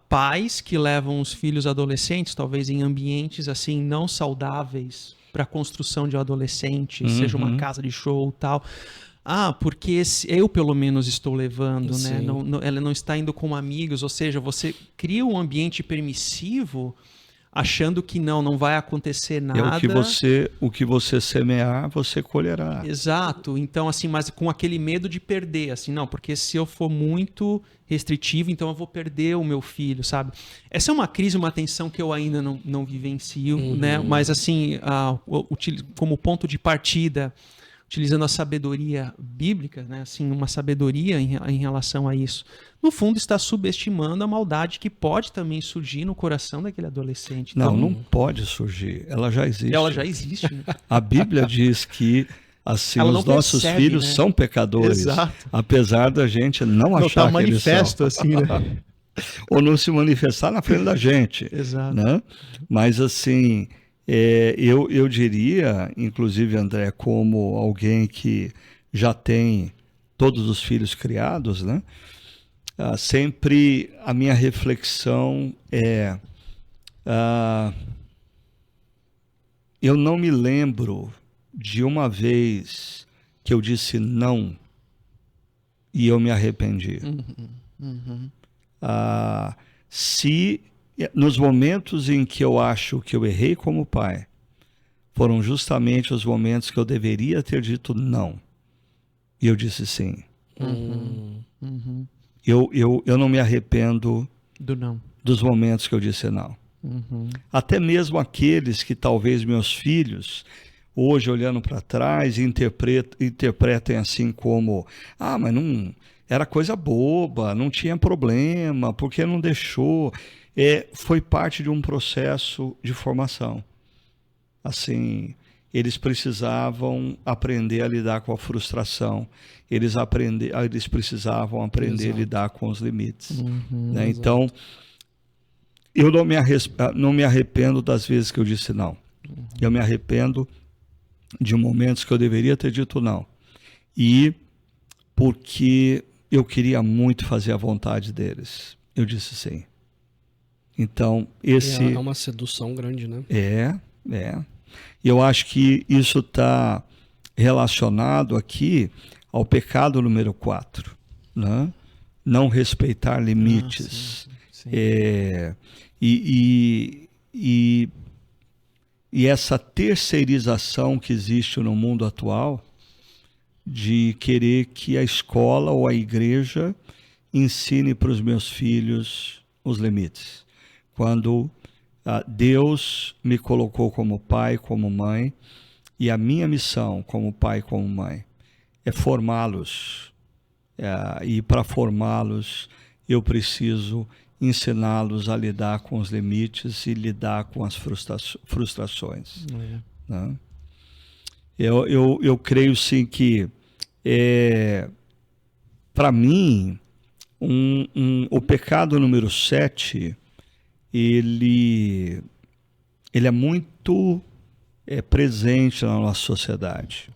B: pais que levam os filhos adolescentes, talvez em ambientes assim não saudáveis, para a construção de um adolescente, seja uma casa de show e tal. Porque eu pelo menos estou levando, né? Ela não está indo com amigos, ou seja, você cria um ambiente permissivo achando que não vai acontecer nada.
A: O que você semear, você colherá.
B: Exato. Então, assim, mas com aquele medo de perder, assim, não, porque se eu for muito restritivo, então eu vou perder o meu filho, sabe? Essa é uma crise, uma tensão que eu ainda não vivencio, né? Mas, assim, como ponto de partida, utilizando a sabedoria bíblica, né, assim, uma sabedoria em relação a isso, no fundo está subestimando a maldade que pode também surgir no coração daquele adolescente.
A: Não,
B: Então,
A: não pode surgir. Ela já existe.
B: ela já existe, né?
A: A Bíblia diz que assim
B: Ela não
A: os nossos
B: percebe,
A: filhos
B: né?
A: são pecadores,
B: Exato.
A: apesar da gente não
B: Não
A: achar
B: tá
A: que eles são.
B: manifesto assim, né?
A: Ou não se manifestar na frente da gente.
B: Exato.
A: Né? Mas assim, eu diria, inclusive, André, como alguém que já tem todos os filhos criados, né? Sempre a minha reflexão é... eu não me lembro de uma vez que eu disse não e eu me arrependi. Se nos momentos em que eu acho que eu errei como pai, foram justamente os momentos que eu deveria ter dito não. E eu disse sim. Eu não me arrependo
B: Do não.
A: dos momentos que eu disse não. Até mesmo aqueles que talvez meus filhos, hoje olhando para trás, interpretem assim como, mas não era coisa boba, não tinha problema, porque não deixou. Foi parte de um processo de formação. Assim, eles precisavam aprender a lidar com a frustração, eles precisavam aprender a lidar com os limites. Né? Então, eu não me arrependo das vezes que eu disse não. Eu me arrependo de momentos que eu deveria ter dito não. E porque eu queria muito fazer a vontade deles, eu disse sim. Então,
C: É uma sedução grande, né?
A: E eu acho que isso está relacionado aqui ao pecado número 4, né? Não respeitar limites.
B: Sim.
A: E essa terceirização que existe no mundo atual de querer que a escola ou a igreja ensine para os meus filhos os limites. Quando Deus me colocou como pai, como mãe, e a minha missão como pai, como mãe, é formá-los. E para formá-los, eu preciso ensiná-los a lidar com os limites e lidar com as frustrações. Né? Eu creio sim que, para mim, o pecado número 7, ele é muito presente na nossa sociedade,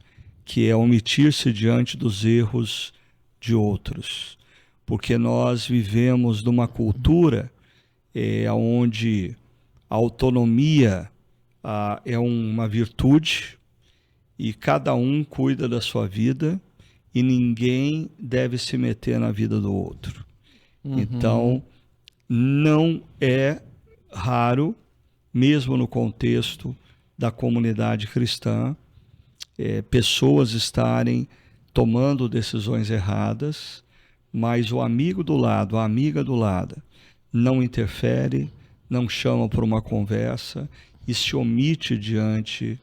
A: que é omitir-se diante dos erros de outros. Porque nós vivemos numa cultura onde a autonomia é uma virtude e cada um cuida da sua vida e ninguém deve se meter na vida do outro. Então, não é raro, mesmo no contexto da comunidade cristã, pessoas estarem tomando decisões erradas, mas o amigo do lado, a amiga do lado, não interfere, não chama por uma conversa e se omite diante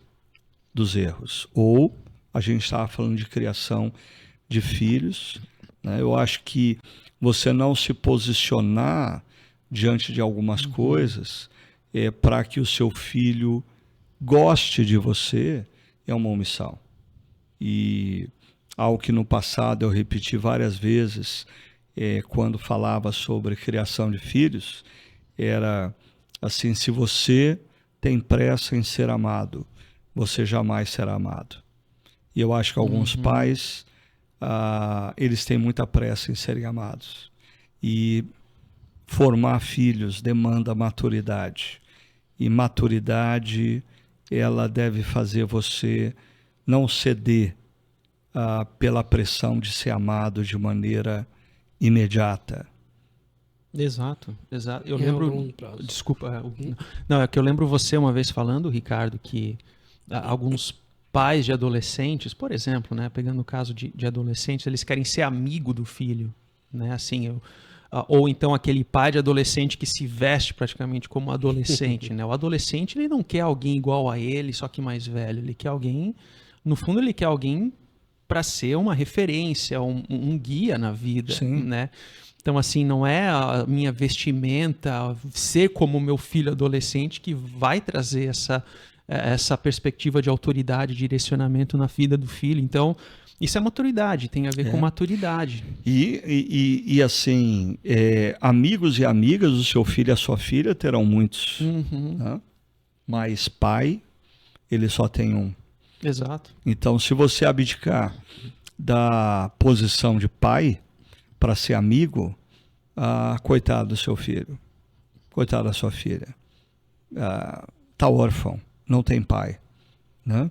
A: dos erros. Ou a gente estava falando de criação de filhos, né? Eu acho que você não se posicionar diante de algumas coisas para que o seu filho goste de você é uma omissão. E algo que no passado eu repeti várias vezes quando falava sobre criação de filhos, era assim: se você tem pressa em ser amado, você jamais será amado. E eu acho que alguns pais, eles têm muita pressa em serem amados. E formar filhos demanda maturidade. E maturidade, ela deve fazer você não ceder pela pressão de ser amado de maneira imediata.
B: Exato. Eu lembro... Desculpa. Não, é que eu lembro você uma vez falando, Ricardo, que alguns pais de adolescentes, por exemplo, né, pegando o caso de adolescentes, eles querem ser amigo do filho, né, assim, ou então aquele pai de adolescente que se veste praticamente como adolescente, né? O adolescente, ele não quer alguém igual a ele, só que mais velho, ele quer alguém no fundo ele quer alguém para ser uma referência, um guia na vida,
A: Sim.
B: né? Então, assim, não é a minha vestimenta, ser como o meu filho adolescente que vai trazer essa perspectiva de autoridade, direcionamento na vida do filho. Então, isso é maturidade, tem a ver com maturidade.
A: E assim, amigos e amigas do seu filho e a sua filha terão muitos, né? Mas pai, ele só tem um.
B: Exato.
A: Então, se você abdicar da posição de pai para ser amigo, coitado do seu filho, coitado da sua filha, tá órfão, não tem pai, né?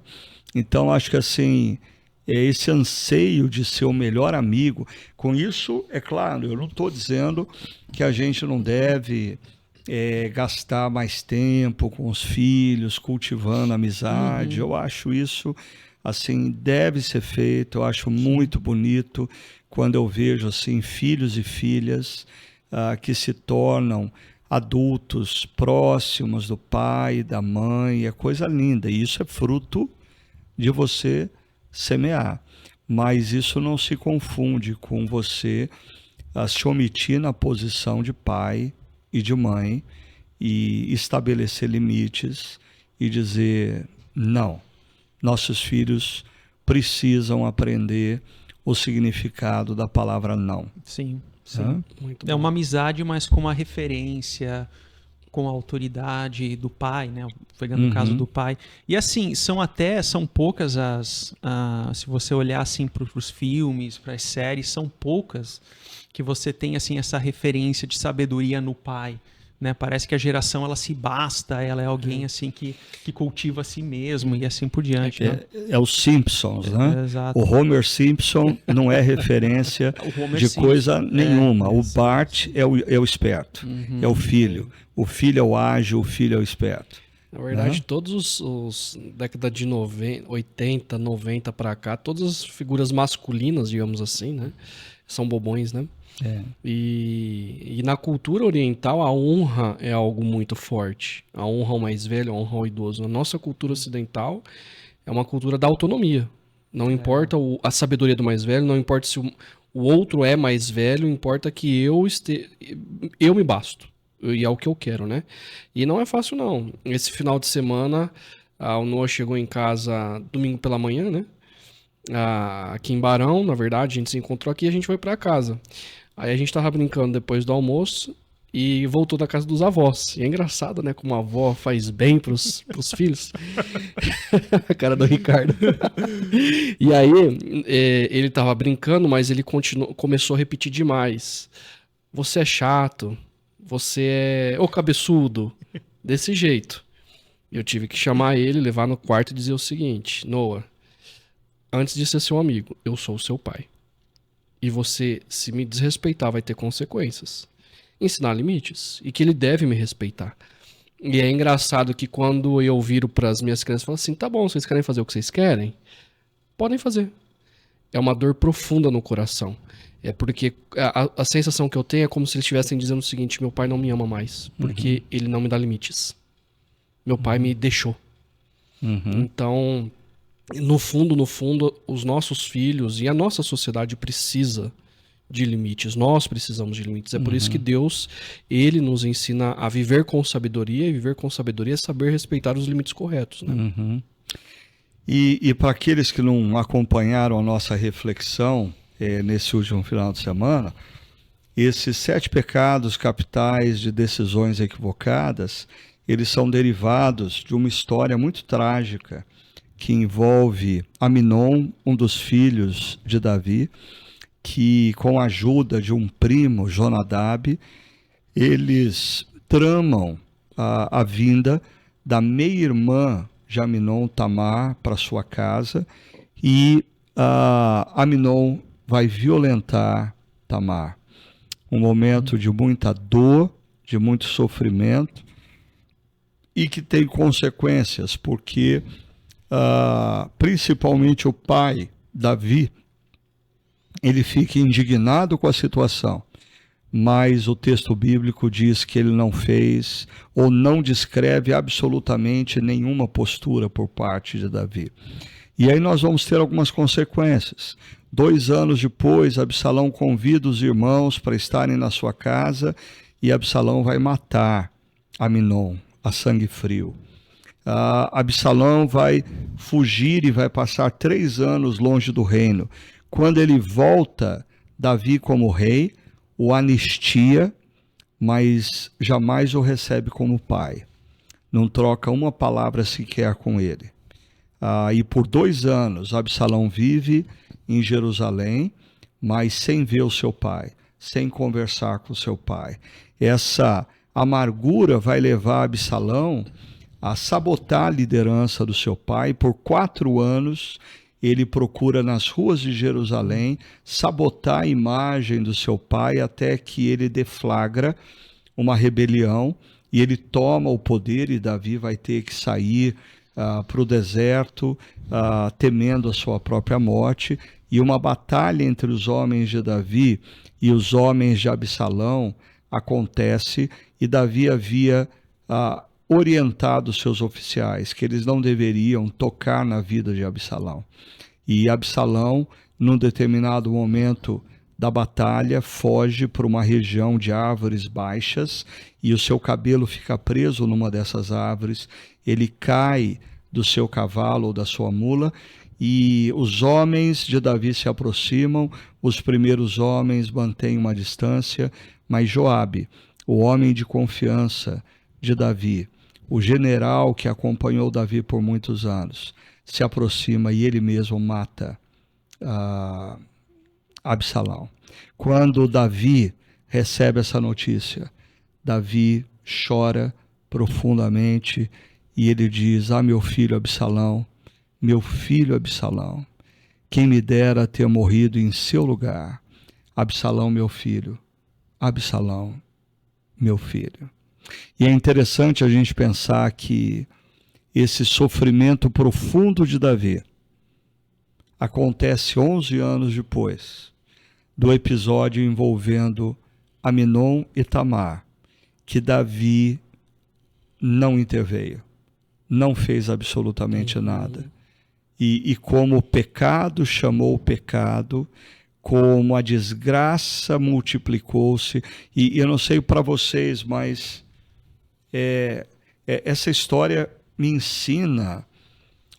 A: Então, acho que assim, esse anseio de ser o melhor amigo, com isso, é claro, eu não estou dizendo que a gente não deve gastar mais tempo com os filhos, cultivando amizade. Eu acho isso, assim, deve ser feito. Eu acho muito bonito quando eu vejo, assim, filhos e filhas que se tornam adultos próximos do pai e da mãe. É coisa linda. E isso é fruto de você semear. Mas isso não se confunde com você se omitir na posição de pai e de mãe e estabelecer limites e dizer não, nossos filhos precisam aprender o significado da palavra não.
B: Sim, sim. Muito bom. Uma amizade, mas com uma referência, com a autoridade do pai, né? Pegando o caso do pai. E assim, são poucas se você olhar assim para os filmes, para as séries, são poucas que você tem assim essa referência de sabedoria no pai, né? Parece que a geração ela se basta, ela é alguém assim que cultiva a si mesmo e assim por diante.
A: É os Simpsons, né?
B: Exato.
A: O Homer Simpson não é referência de coisa nenhuma. O Bart é o esperto, é o filho. O filho é o ágil, o filho é o esperto.
C: Na verdade, todos os década de 80, 90 para cá, todas as figuras masculinas, digamos assim, né? São bobões, né? E na cultura oriental a honra é algo muito forte. A honra ao mais velho, a honra ao idoso. Na nossa cultura ocidental é uma cultura da autonomia. Não importa a sabedoria do mais velho, não importa se o outro é mais velho, importa que eu me basto. E é o que eu quero, né? E não é fácil, não. Esse final de semana, o Noah chegou em casa domingo pela manhã, né? Aqui em Barão, na verdade, a gente se encontrou aqui e a gente foi pra casa. Aí a gente tava brincando depois do almoço e voltou da casa dos avós. E é engraçado, né? Como a avó faz bem pros filhos. A cara do Ricardo. E aí, ele tava brincando, mas ele começou a repetir demais. Você é chato. Você é cabeçudo. Desse jeito. Eu tive que chamar ele, levar no quarto e dizer o seguinte: Noah, antes de ser seu amigo, eu sou o seu pai. E você, se me desrespeitar, vai ter consequências. Ensinar limites. E que ele deve me respeitar. E é engraçado que quando eu viro para as minhas crianças, eu falo assim, tá bom, vocês querem fazer o que vocês querem? Podem fazer. É uma dor profunda no coração. É porque a sensação que eu tenho é como se eles estivessem dizendo o seguinte: meu pai não me ama mais, porque ele não me dá limites. Meu pai me deixou. Então, no fundo, os nossos filhos e a nossa sociedade precisa de limites. Nós precisamos de limites. É por isso que Deus, ele nos ensina a viver com sabedoria, e viver com sabedoria é saber respeitar os limites corretos, né?
A: E para aqueles que não acompanharam a nossa reflexão nesse último final de semana, esses 7 pecados capitais de decisões equivocadas, eles são derivados de uma história muito trágica que envolve Aminon, um dos filhos de Davi, que com a ajuda de um primo, Jonadab, eles tramam a vinda da meia-irmã de Aminon, Tamar, para sua casa, e Aminon vai violentar Tamar. Um momento de muita dor, de muito sofrimento, e que tem consequências, porque principalmente o pai, Davi, ele fica indignado com a situação, mas o texto bíblico diz que ele não fez ou não descreve absolutamente nenhuma postura por parte de Davi. E aí nós vamos ter algumas consequências. 2 anos depois, Absalão convida os irmãos para estarem na sua casa e Absalão vai matar Aminon a sangue frio. Absalão vai fugir e vai passar 3 anos longe do reino. Quando ele volta, Davi como rei o anistia, mas jamais o recebe como pai. Não troca uma palavra sequer com ele. E por 2 anos Absalão vive em Jerusalém, mas sem ver o seu pai, sem conversar com o seu pai. Essa amargura vai levar Absalão a sabotar a liderança do seu pai. Por 4 anos ele procura nas ruas de Jerusalém sabotar a imagem do seu pai, até que ele deflagra uma rebelião e ele toma o poder, e Davi vai ter que sair para o deserto, temendo a sua própria morte. E uma batalha entre os homens de Davi e os homens de Absalão acontece, e Davi havia orientado seus oficiais que eles não deveriam tocar na vida de Absalão. E Absalão, num determinado momento da batalha, foge para uma região de árvores baixas e o seu cabelo fica preso numa dessas árvores. Ele cai do seu cavalo ou da sua mula e os homens de Davi se aproximam. Os primeiros homens mantêm uma distância, mas Joabe, o homem de confiança de Davi, o general que acompanhou Davi por muitos anos, se aproxima e ele mesmo mata Absalão. Quando Davi recebe essa notícia, Davi chora profundamente e ele diz: meu filho Absalão, quem me dera ter morrido em seu lugar. Absalão, meu filho, Absalão, meu filho. E é interessante a gente pensar que esse sofrimento profundo de Davi acontece 11 anos depois do episódio envolvendo Aminon e Tamar, que Davi não interveio, não fez absolutamente nada. E como o pecado chamou o pecado, como a desgraça multiplicou-se, e eu não sei para vocês, mas essa história me ensina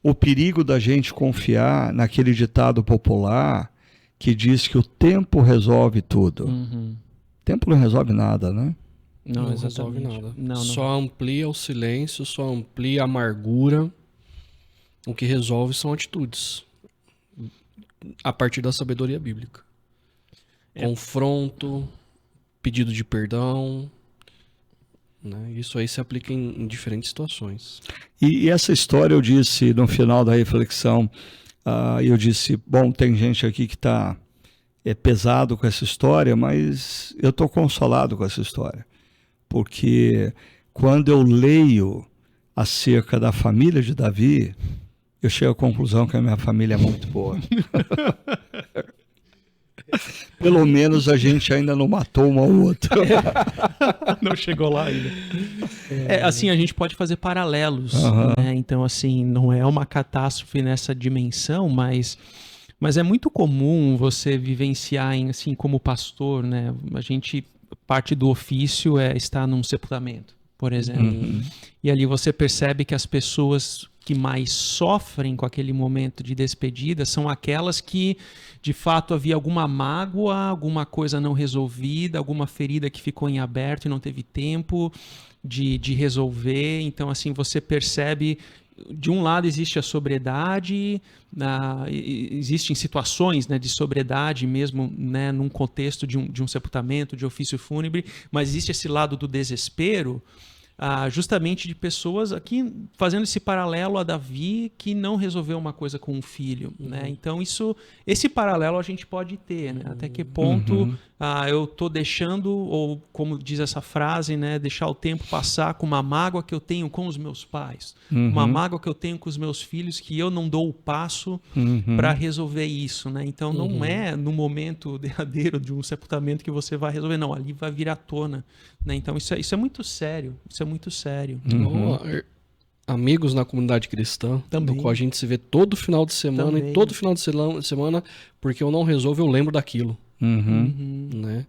A: o perigo da gente confiar naquele ditado popular que diz que o tempo resolve tudo. O tempo não resolve nada, né?
C: Não resolve nada.
B: Não.
C: Só amplia o silêncio, só amplia a amargura. O que resolve são atitudes. A partir da sabedoria bíblica. Confronto, pedido de perdão. Né? Isso aí se aplica em diferentes situações.
A: E essa história, eu disse no final da reflexão, eu disse, bom, tem gente aqui que está pesado com essa história, mas eu estou consolado com essa história. Porque quando eu leio acerca da família de Davi, eu chego à conclusão que a minha família é muito boa. Pelo menos a gente ainda não matou um ao outro.
B: Não chegou lá ainda. Assim, a gente pode fazer paralelos. Né? Então, assim, não é uma catástrofe nessa dimensão, mas é muito comum você vivenciar, assim, como pastor, né? A gente, parte do ofício é estar num sepultamento, por exemplo. E ali você percebe que as pessoas que mais sofrem com aquele momento de despedida são aquelas que, de fato, havia alguma mágoa, alguma coisa não resolvida, alguma ferida que ficou em aberto e não teve tempo de resolver. Então, assim, você percebe, de um lado existe a sobriedade, existem situações, né, de sobriedade mesmo, né, num contexto de um sepultamento, de ofício fúnebre, mas existe esse lado do desespero, justamente de pessoas aqui fazendo esse paralelo a Davi que não resolveu uma coisa com um filho, né? Então esse paralelo a gente pode ter, né? Até que ponto eu estou deixando, ou como diz essa frase, né, deixar o tempo passar com uma mágoa que eu tenho com os meus pais, uma mágoa que eu tenho com os meus filhos, que eu não dou o passo para resolver isso, né? Então não é no momento derradeiro de um sepultamento que você vai resolver, não, ali vai vir à tona, né? Então isso é muito sério, isso é muito sério.
C: amigos na comunidade cristã,
B: Também.
C: do qual a gente se vê todo final de semana,
B: Também.
C: e todo final de semana, porque eu não resolvo, eu lembro daquilo, né?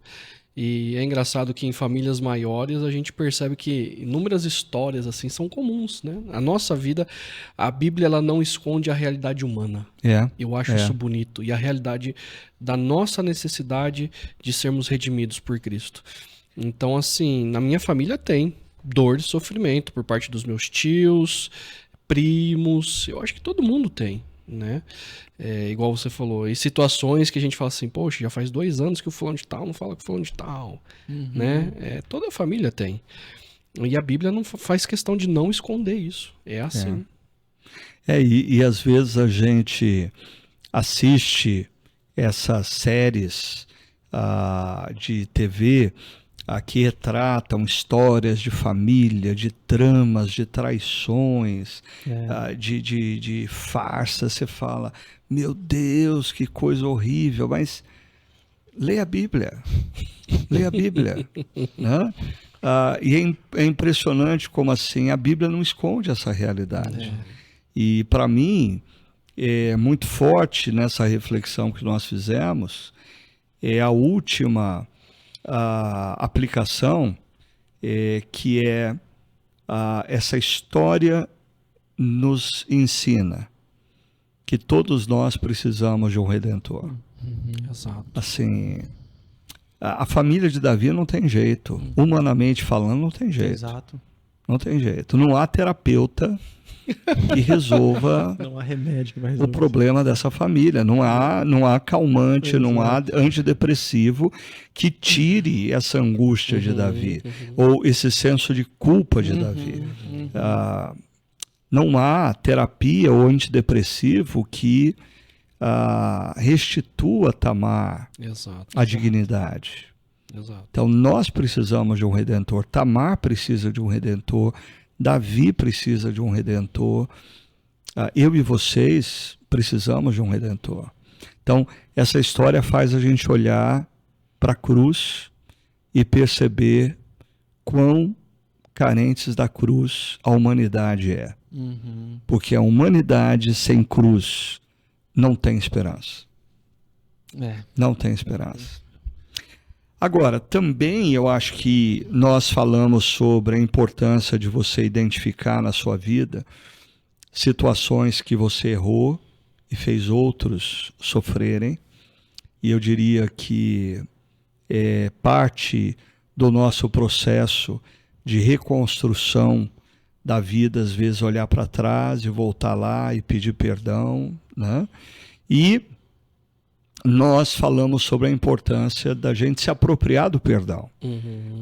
C: E é engraçado que em famílias maiores a gente percebe que inúmeras histórias assim são comuns, né? A nossa vida, a Bíblia, ela não esconde a realidade humana. Eu acho isso bonito. E a realidade da nossa necessidade de sermos redimidos por Cristo. Então, assim, na minha família tem dor e sofrimento por parte dos meus tios, primos. Eu acho que todo mundo tem, né? Igual você falou, e situações que a gente fala assim, poxa, já faz 2 anos que o fulano de tal não fala com o fulano de tal, né? Toda a família tem. E a Bíblia não faz questão de não esconder isso. É assim.
A: E às vezes a gente assiste essas séries de TV que retratam histórias de família, de tramas, de traições, de farsa. Você fala, meu Deus, que coisa horrível, mas leia a Bíblia. Leia a Bíblia. Né? E é impressionante como assim a Bíblia não esconde essa realidade. E para mim, é muito forte nessa reflexão que nós fizemos, é a última aplicação, que essa história nos ensina que todos nós precisamos de um Redentor.
C: Exato.
A: Assim, a família de Davi não tem jeito. Humanamente falando, não tem jeito.
B: Exato.
A: Não tem jeito. Não há terapeuta que resolva
B: Não há remédio que vai
A: o
B: resolver
A: problema dessa família. Não há calmante, não há antidepressivo que tire essa angústia de Davi, ou esse senso de culpa de Davi. Não há terapia ou antidepressivo que restitua Tamar a dignidade.
C: Exato.
A: Então nós precisamos de um Redentor, Tamar precisa de um Redentor, Davi precisa de um Redentor, eu e vocês precisamos de um Redentor. Então essa história faz a gente olhar para a cruz e perceber quão carentes da cruz a humanidade é. Porque a humanidade sem cruz não tem esperança. Não tem esperança. Agora, também eu acho que nós falamos sobre a importância de você identificar na sua vida situações que você errou e fez outros sofrerem. E eu diria que parte do nosso processo de reconstrução da vida, às vezes olhar para trás e voltar lá e pedir perdão, né? E nós falamos sobre a importância da gente se apropriar do perdão.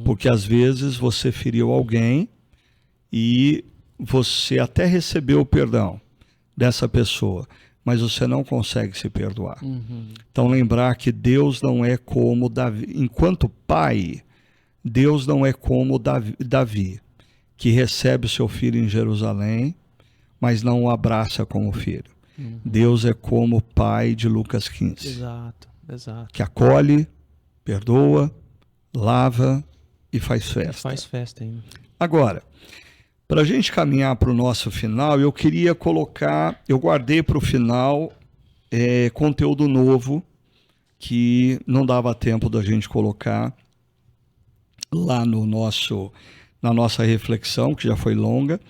A: Porque às vezes você feriu alguém e você até recebeu o perdão dessa pessoa, mas você não consegue se perdoar. Então lembrar que Deus não é como Davi. Enquanto pai, Deus não é como Davi, que recebe o seu filho em Jerusalém, mas não o abraça como filho. Deus é como o pai de Lucas 15.
B: Exato.
A: Que acolhe, perdoa, lava e faz festa.
B: Faz festa ainda.
A: Agora, para a gente caminhar para o nosso final, eu queria colocar, eu guardei para o final conteúdo novo que não dava tempo da gente colocar lá na nossa reflexão, que já foi longa.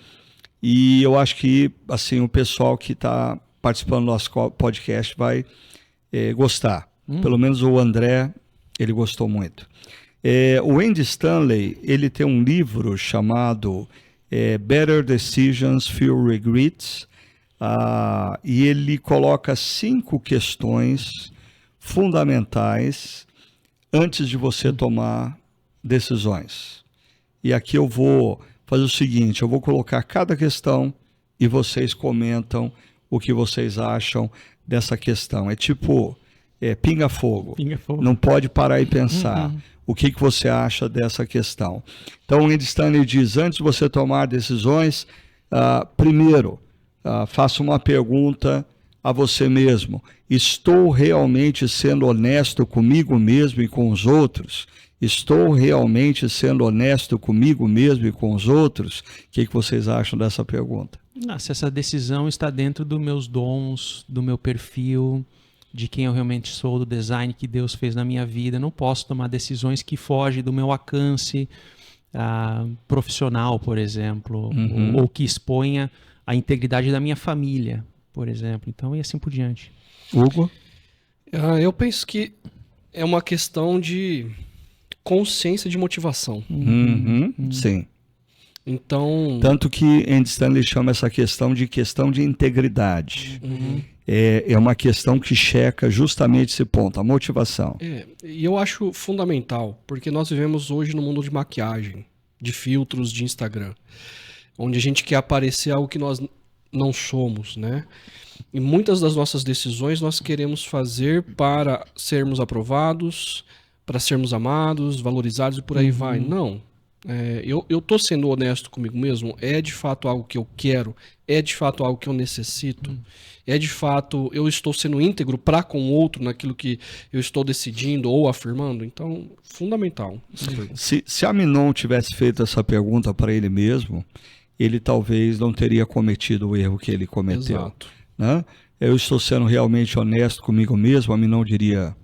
A: E eu acho que assim, o pessoal que está participando do nosso podcast vai gostar. Pelo menos o André, ele gostou muito. O Andy Stanley, ele tem um livro chamado Better Decisions, Few Regrets, e ele coloca 5 questões fundamentais antes de você tomar decisões. E aqui eu vou fazer o seguinte, eu vou colocar cada questão e vocês comentam o que vocês acham dessa questão. É tipo pinga-fogo. Não pode parar e pensar. O que você acha dessa questão? Então, o Andy Stanley diz, antes de você tomar decisões, primeiro, faça uma pergunta a você mesmo. Estou realmente sendo honesto comigo mesmo e com os outros? Estou realmente sendo honesto comigo mesmo e com os outros? O que vocês acham dessa pergunta?
B: Se essa decisão está dentro dos meus dons, do meu perfil, de quem eu realmente sou, do design que Deus fez na minha vida, eu não posso tomar decisões que fogem do meu alcance profissional, por exemplo, ou que exponha a integridade da minha família, por exemplo. Então, e assim por diante.
A: Hugo?
C: Eu penso que é uma questão de consciência de motivação.
A: Sim.
C: Então...
A: Tanto que Andy Stanley chama essa questão de integridade. É uma questão que checa justamente esse ponto, a motivação.
C: E eu acho fundamental, porque nós vivemos hoje no mundo de maquiagem, de filtros de Instagram, onde a gente quer aparecer algo que nós não somos, né? E muitas das nossas decisões nós queremos fazer para sermos aprovados, para sermos amados, valorizados e por aí vai. Não. Eu tô sendo honesto comigo mesmo? É de fato algo que eu quero? É de fato algo que eu necessito? É de fato eu estou sendo íntegro para com o outro naquilo que eu estou decidindo ou afirmando? Então, fundamental.
A: Se Aminon tivesse feito essa pergunta para ele mesmo, ele talvez não teria cometido o erro que ele cometeu.
C: Exato.
A: Né? Eu estou sendo realmente honesto comigo mesmo? Aminon diria,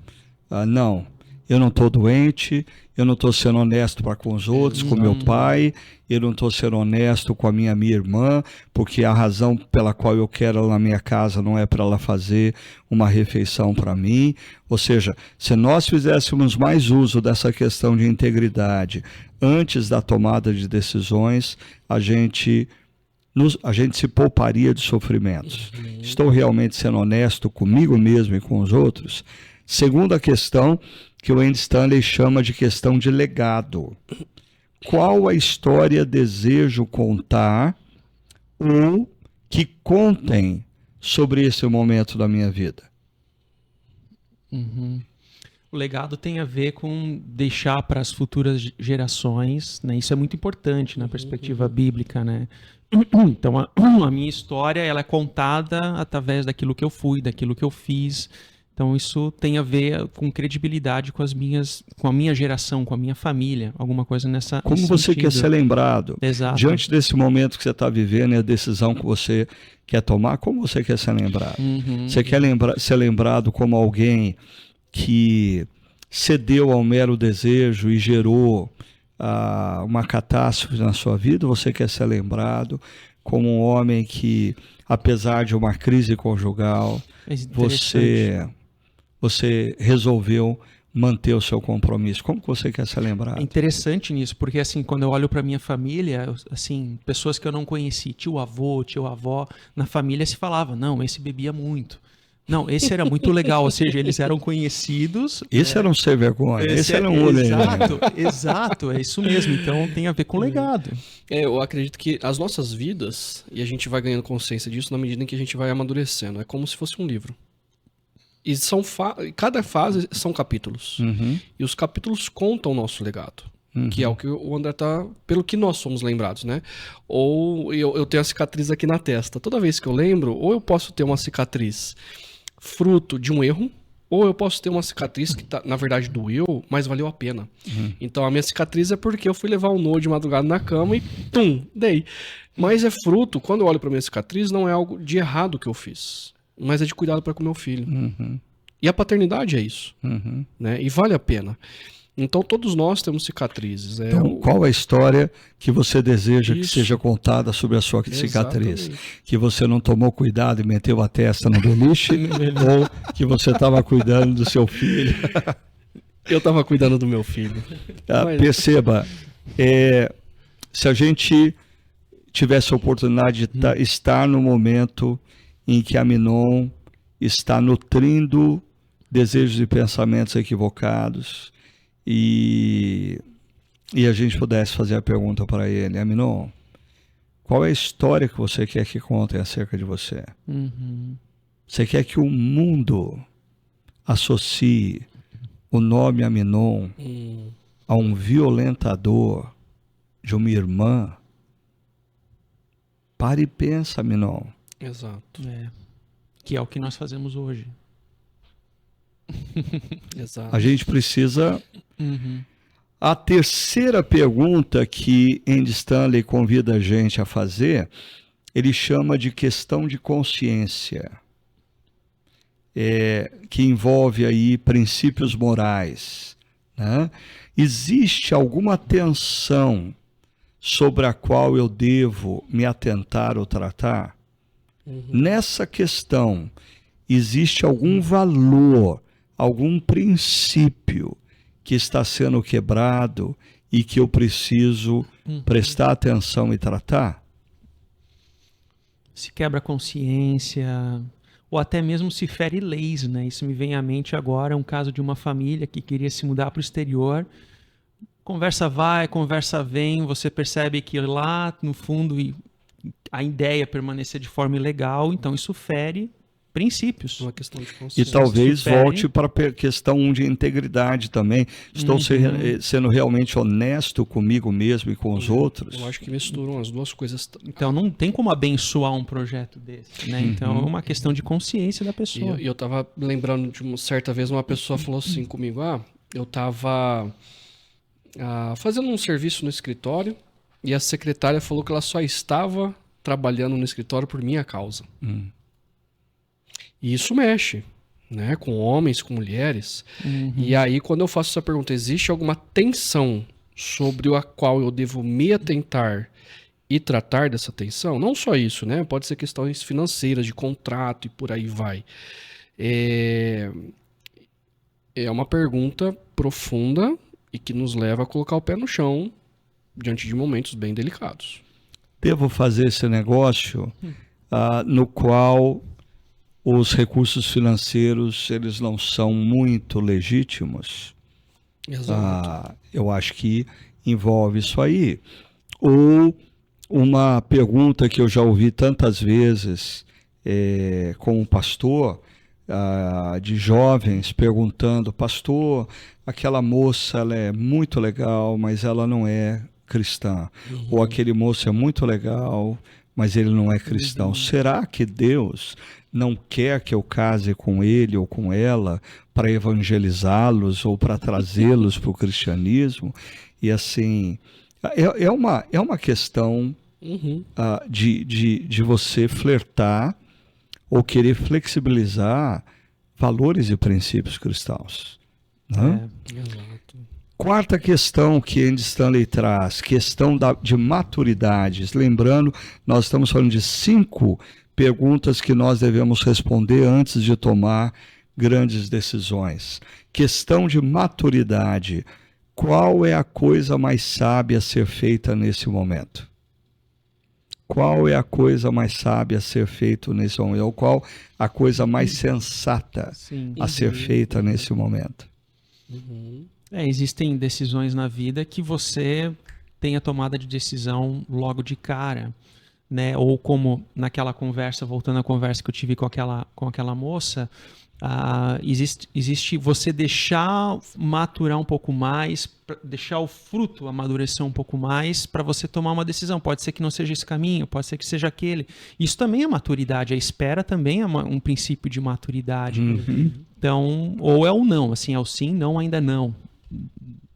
A: não. Eu não estou doente, eu não estou sendo honesto para com os outros, com meu pai, eu não estou sendo honesto com a minha irmã, porque a razão pela qual eu quero ela na minha casa não é para ela fazer uma refeição para mim. Ou seja, se nós fizéssemos mais uso dessa questão de integridade antes da tomada de decisões, a gente se pouparia de sofrimentos. Estou realmente sendo honesto comigo mesmo e com os outros? Segunda questão, que o Andy Stanley chama de questão de legado. Qual a história desejo contar ou que contem sobre esse momento da minha vida?
B: O legado tem a ver com deixar para as futuras gerações, né? Isso é muito importante na perspectiva bíblica, né? Então, a minha história ela é contada através daquilo que eu fui, daquilo que eu fiz. Então isso tem a ver com credibilidade com a minha geração, com a minha família, alguma coisa nesse
A: você
B: sentido.
A: Quer ser lembrado?
B: Exato.
A: Diante desse momento que você está vivendo e a decisão que você quer tomar, como você quer ser lembrado? Você quer ser lembrado como alguém que cedeu ao mero desejo e gerou uma catástrofe na sua vida? Ou você quer ser lembrado como um homem que, apesar de uma crise conjugal, você resolveu manter o seu compromisso? Como que você quer ser lembrado?
B: É interessante nisso, porque assim, quando eu olho para minha família, assim, pessoas que eu não conheci, tio avô, tia avó, na família se falava, não, esse bebia muito. Não, esse era muito legal, ou seja, eles eram conhecidos.
A: Esse era um sem vergonha, esse era um homem.
B: Exato, é isso mesmo. Então tem a ver com legado.
C: Eu acredito que as nossas vidas, e a gente vai ganhando consciência disso na medida em que a gente vai amadurecendo, é como se fosse um livro. E cada fase são capítulos. E os capítulos contam o nosso legado. Que é o que o André tá... Pelo que nós somos lembrados, né? Ou eu tenho a cicatriz aqui na testa. Toda vez que eu lembro, ou eu posso ter uma cicatriz fruto de um erro, ou eu posso ter uma cicatriz que na verdade doeu, mas valeu a pena. Então a minha cicatriz é porque eu fui levar um nó de madrugada na cama e dei. Mas é fruto, quando eu olho pra minha cicatriz, não é algo de errado que eu fiz, mas é de cuidado para com meu filho. E a paternidade é isso, né? E vale a pena. Então todos nós temos cicatrizes.
A: Então, qual a história que você deseja que seja contada sobre a sua cicatriz?
C: Exatamente.
A: Que você não tomou cuidado e meteu a testa no beliche? Ou que você estava cuidando do seu filho?
C: Eu estava cuidando do meu filho.
A: Perceba, se a gente tivesse a oportunidade de estar no momento em que Aminon está nutrindo desejos e pensamentos equivocados, e a gente pudesse fazer a pergunta para ele, Aminon, qual é a história que você quer que contem acerca de você? Você quer que o mundo associe o nome Aminon a um violentador de uma irmã? Pare e pensa, Aminon.
C: Exato.
B: Que é o que nós fazemos hoje.
C: Exato.
A: A gente precisa A terceira pergunta que Andy Stanley convida a gente a fazer, ele chama de questão de consciência, que envolve aí princípios morais, né? Existe alguma tensão sobre a qual eu devo me atentar ou tratar? Nessa questão, existe algum valor, algum princípio que está sendo quebrado e que eu preciso prestar atenção e tratar?
B: Se quebra a consciência, ou até mesmo se fere leis, né? Isso me vem à mente agora, um caso de uma família que queria se mudar para o exterior. Conversa vai, conversa vem, você percebe que lá no fundo a ideia é permanecer de forma ilegal, então isso fere princípios.
C: Uma questão de
A: E
C: consciência.
A: talvez volte para a questão de integridade também. Estou sendo realmente honesto comigo mesmo e com os outros?
C: Eu acho que misturam as duas coisas.
B: Então não tem como abençoar um projeto desse, né? Então é uma questão de consciência da pessoa.
C: E eu tava lembrando de uma certa vez, uma pessoa falou assim comigo, eu tava fazendo um serviço no escritório e a secretária falou que ela só estava trabalhando no escritório por minha causa. E isso mexe, né? Com homens, com mulheres. E aí, quando eu faço essa pergunta, existe alguma tensão sobre a qual eu devo me atentar e tratar dessa tensão? Não só isso, né? Pode ser questões financeiras, de contrato e por aí vai. É uma pergunta profunda e que nos leva a colocar o pé no chão diante de momentos bem delicados.
A: Devo fazer esse negócio no qual os recursos financeiros eles não são muito legítimos?
C: Exato.
A: Eu acho que envolve isso aí. Ou uma pergunta que eu já ouvi tantas vezes com um pastor, de jovens perguntando: pastor, aquela moça ela é muito legal, mas ela não é cristã. Ou aquele moço é muito legal, mas ele não é cristão. Será que Deus não quer que eu case com ele ou com ela para evangelizá-los ou para trazê-los para o cristianismo? E assim, é uma questão de você flertar ou querer flexibilizar valores e princípios cristãos. Né?
C: Exato.
A: Quarta questão que Andy Stanley traz, questão de maturidades. Lembrando, nós estamos falando de 5 perguntas que nós devemos responder antes de tomar grandes decisões. Questão de maturidade. Qual é a coisa mais sábia a ser feita nesse momento? Qual é a coisa mais sábia a ser feita nesse momento? Ou qual a coisa mais sensata a ser feita nesse momento?
B: Existem decisões na vida que você tem a tomada de decisão logo de cara, né? Ou como naquela conversa, voltando à conversa que eu tive com aquela moça, existe você deixar maturar um pouco mais, deixar o fruto amadurecer um pouco mais para você tomar uma decisão. Pode ser que não seja esse caminho, pode ser que seja aquele. Isso também é maturidade. A espera também é um princípio de maturidade. Então, ou é o não, assim, é o sim, não, ainda não.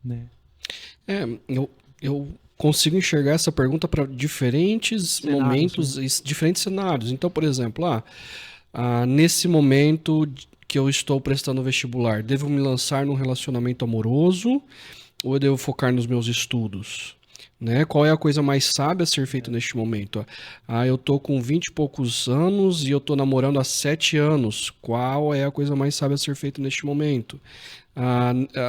B: Né?
C: Eu consigo enxergar essa pergunta para diferentes momentos, né? Diferentes cenários. Então, por exemplo, nesse momento que eu estou prestando vestibular, devo me lançar num relacionamento amoroso ou eu devo focar nos meus estudos? Né? Qual é a coisa mais sábia a ser feita neste momento? Eu tô com 20 e poucos anos e eu tô namorando há 7 anos. Qual é a coisa mais sábia a ser feita neste momento?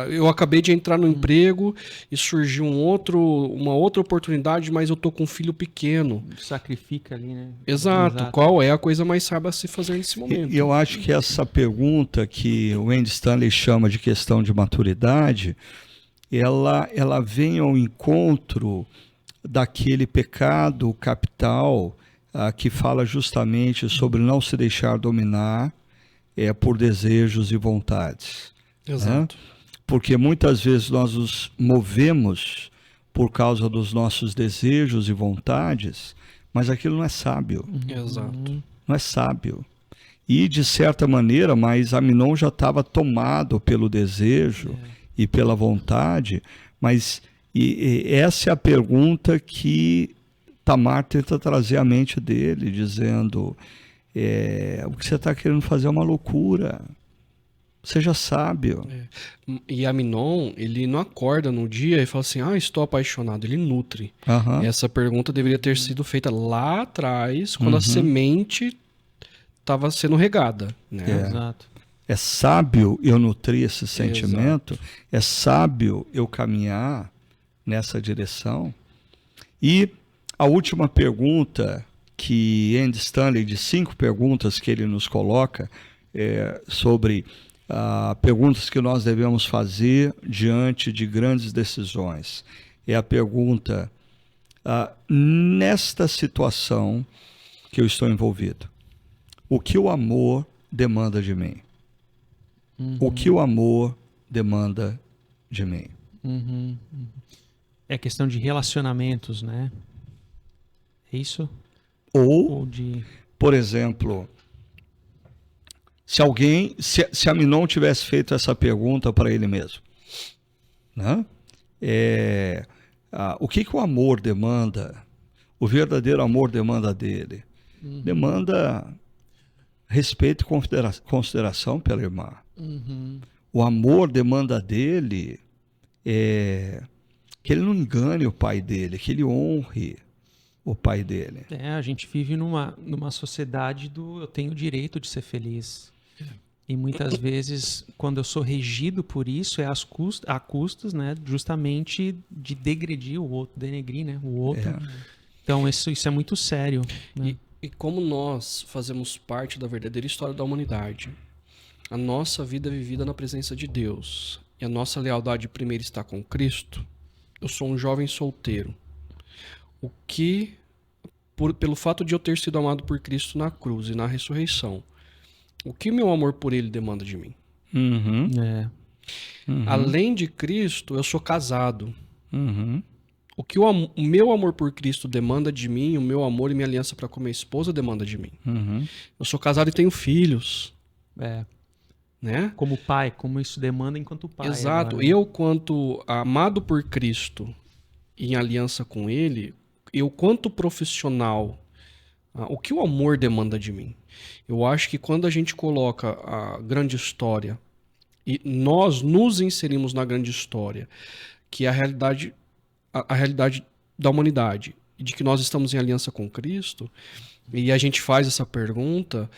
C: Eu acabei de entrar no emprego e surgiu uma outra oportunidade, mas eu tô com um filho pequeno.
B: Sacrifica ali, né?
C: Exato. Qual é a coisa mais sábia a se fazer nesse momento?
A: E eu acho que essa pergunta que o Andy Stanley chama de questão de maturidade, ela vem ao encontro daquele pecado capital que fala justamente sobre não se deixar dominar por desejos e vontades.
C: Exato.
A: Né? Porque muitas vezes nós nos movemos por causa dos nossos desejos e vontades, mas aquilo não é sábio.
C: Exato.
A: Não é sábio. E de certa maneira, mas Aminon já estava tomado pelo desejo e pela vontade, Mas e essa é a pergunta que Tamar tenta trazer à mente dele, dizendo, o que você está querendo fazer é uma loucura. Seja sábio.
C: E Aminon, ele não acorda no dia e fala assim, estou apaixonado. Ele nutre.
A: Aham.
C: Essa pergunta deveria ter sido feita lá atrás, quando a semente estava sendo regada, né?
B: Exato.
A: É sábio eu nutrir esse sentimento, é sábio eu caminhar nessa direção. E a última pergunta que Andy Stanley, de 5 perguntas que ele nos coloca, sobre perguntas que nós devemos fazer diante de grandes decisões. É a pergunta, nesta situação que eu estou envolvido, o que o amor demanda de mim? O que o amor demanda de mim?
B: É questão de relacionamentos, né? É isso?
A: Ou
B: de...
A: por exemplo, se Aminon tivesse feito essa pergunta para ele mesmo, né? O que o amor demanda? O verdadeiro amor demanda dele? Demanda respeito e consideração pela irmã. O amor demanda dele que ele não engane o pai dele, que ele honre o pai dele.
B: A gente vive numa sociedade do eu tenho o direito de ser feliz. E muitas vezes, quando eu sou regido por isso, a custos, né, justamente de degredir o outro, denegrir, né, o outro. Então, isso é muito sério. Né?
C: E como nós fazemos parte da verdadeira história da humanidade, a nossa vida é vivida na presença de Deus, e a nossa lealdade primeiro está com Cristo, eu sou um jovem solteiro. O que, pelo fato de eu ter sido amado por Cristo na cruz e na ressurreição, o que meu amor por Ele demanda de mim? Além de Cristo, eu sou casado. O que o meu amor por Cristo demanda de mim, o meu amor e minha aliança para com minha esposa demanda de mim. Eu sou casado e tenho filhos. Né?
B: Como pai, como isso demanda enquanto pai.
C: Exato.
B: Agora.
C: Eu, quanto amado por Cristo, em aliança com Ele, eu, quanto profissional, o que o amor demanda de mim? Eu acho que quando a gente coloca a grande história e nós nos inserimos na grande história, que é a realidade da humanidade, e de que nós estamos em aliança com Cristo, e a gente faz essa pergunta,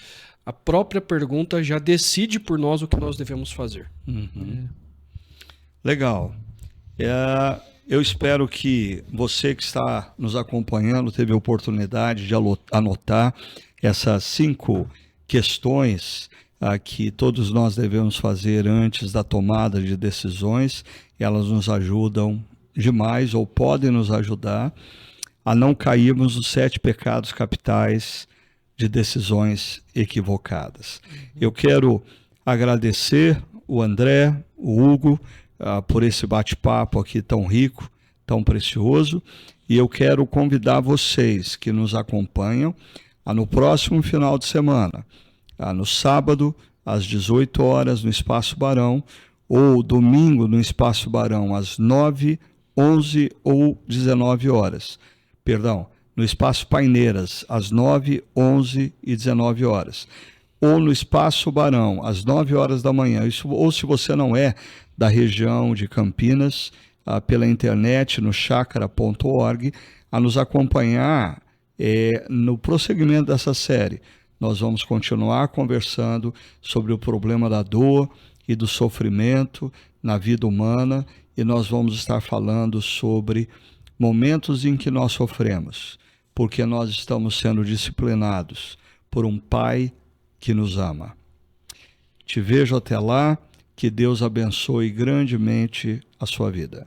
C: a própria pergunta já decide por nós o que nós devemos fazer.
A: Legal. Eu espero que você que está nos acompanhando teve a oportunidade de anotar essas 5 questões que todos nós devemos fazer antes da tomada de decisões. Elas nos ajudam demais, ou podem nos ajudar a não cairmos nos 7 pecados capitais de decisões equivocadas. Eu quero agradecer o André, o Hugo, por esse bate-papo aqui tão rico, tão precioso, e eu quero convidar vocês que nos acompanham no próximo final de semana, no sábado, às 18 horas, no Espaço Barão, ou domingo, no Espaço Barão, às 9, 11 ou 19 horas. Perdão, no Espaço Paineiras, às 9, 11 e 19 horas. Ou no Espaço Barão, às 9 horas da manhã. Ou se você não é da região de Campinas, pela internet, no chakra.org, a nos acompanhar no prosseguimento dessa série. Nós vamos continuar conversando sobre o problema da dor e do sofrimento na vida humana, e nós vamos estar falando sobre momentos em que nós sofremos, porque nós estamos sendo disciplinados por um Pai que nos ama. Te vejo até lá, que Deus abençoe grandemente a sua vida.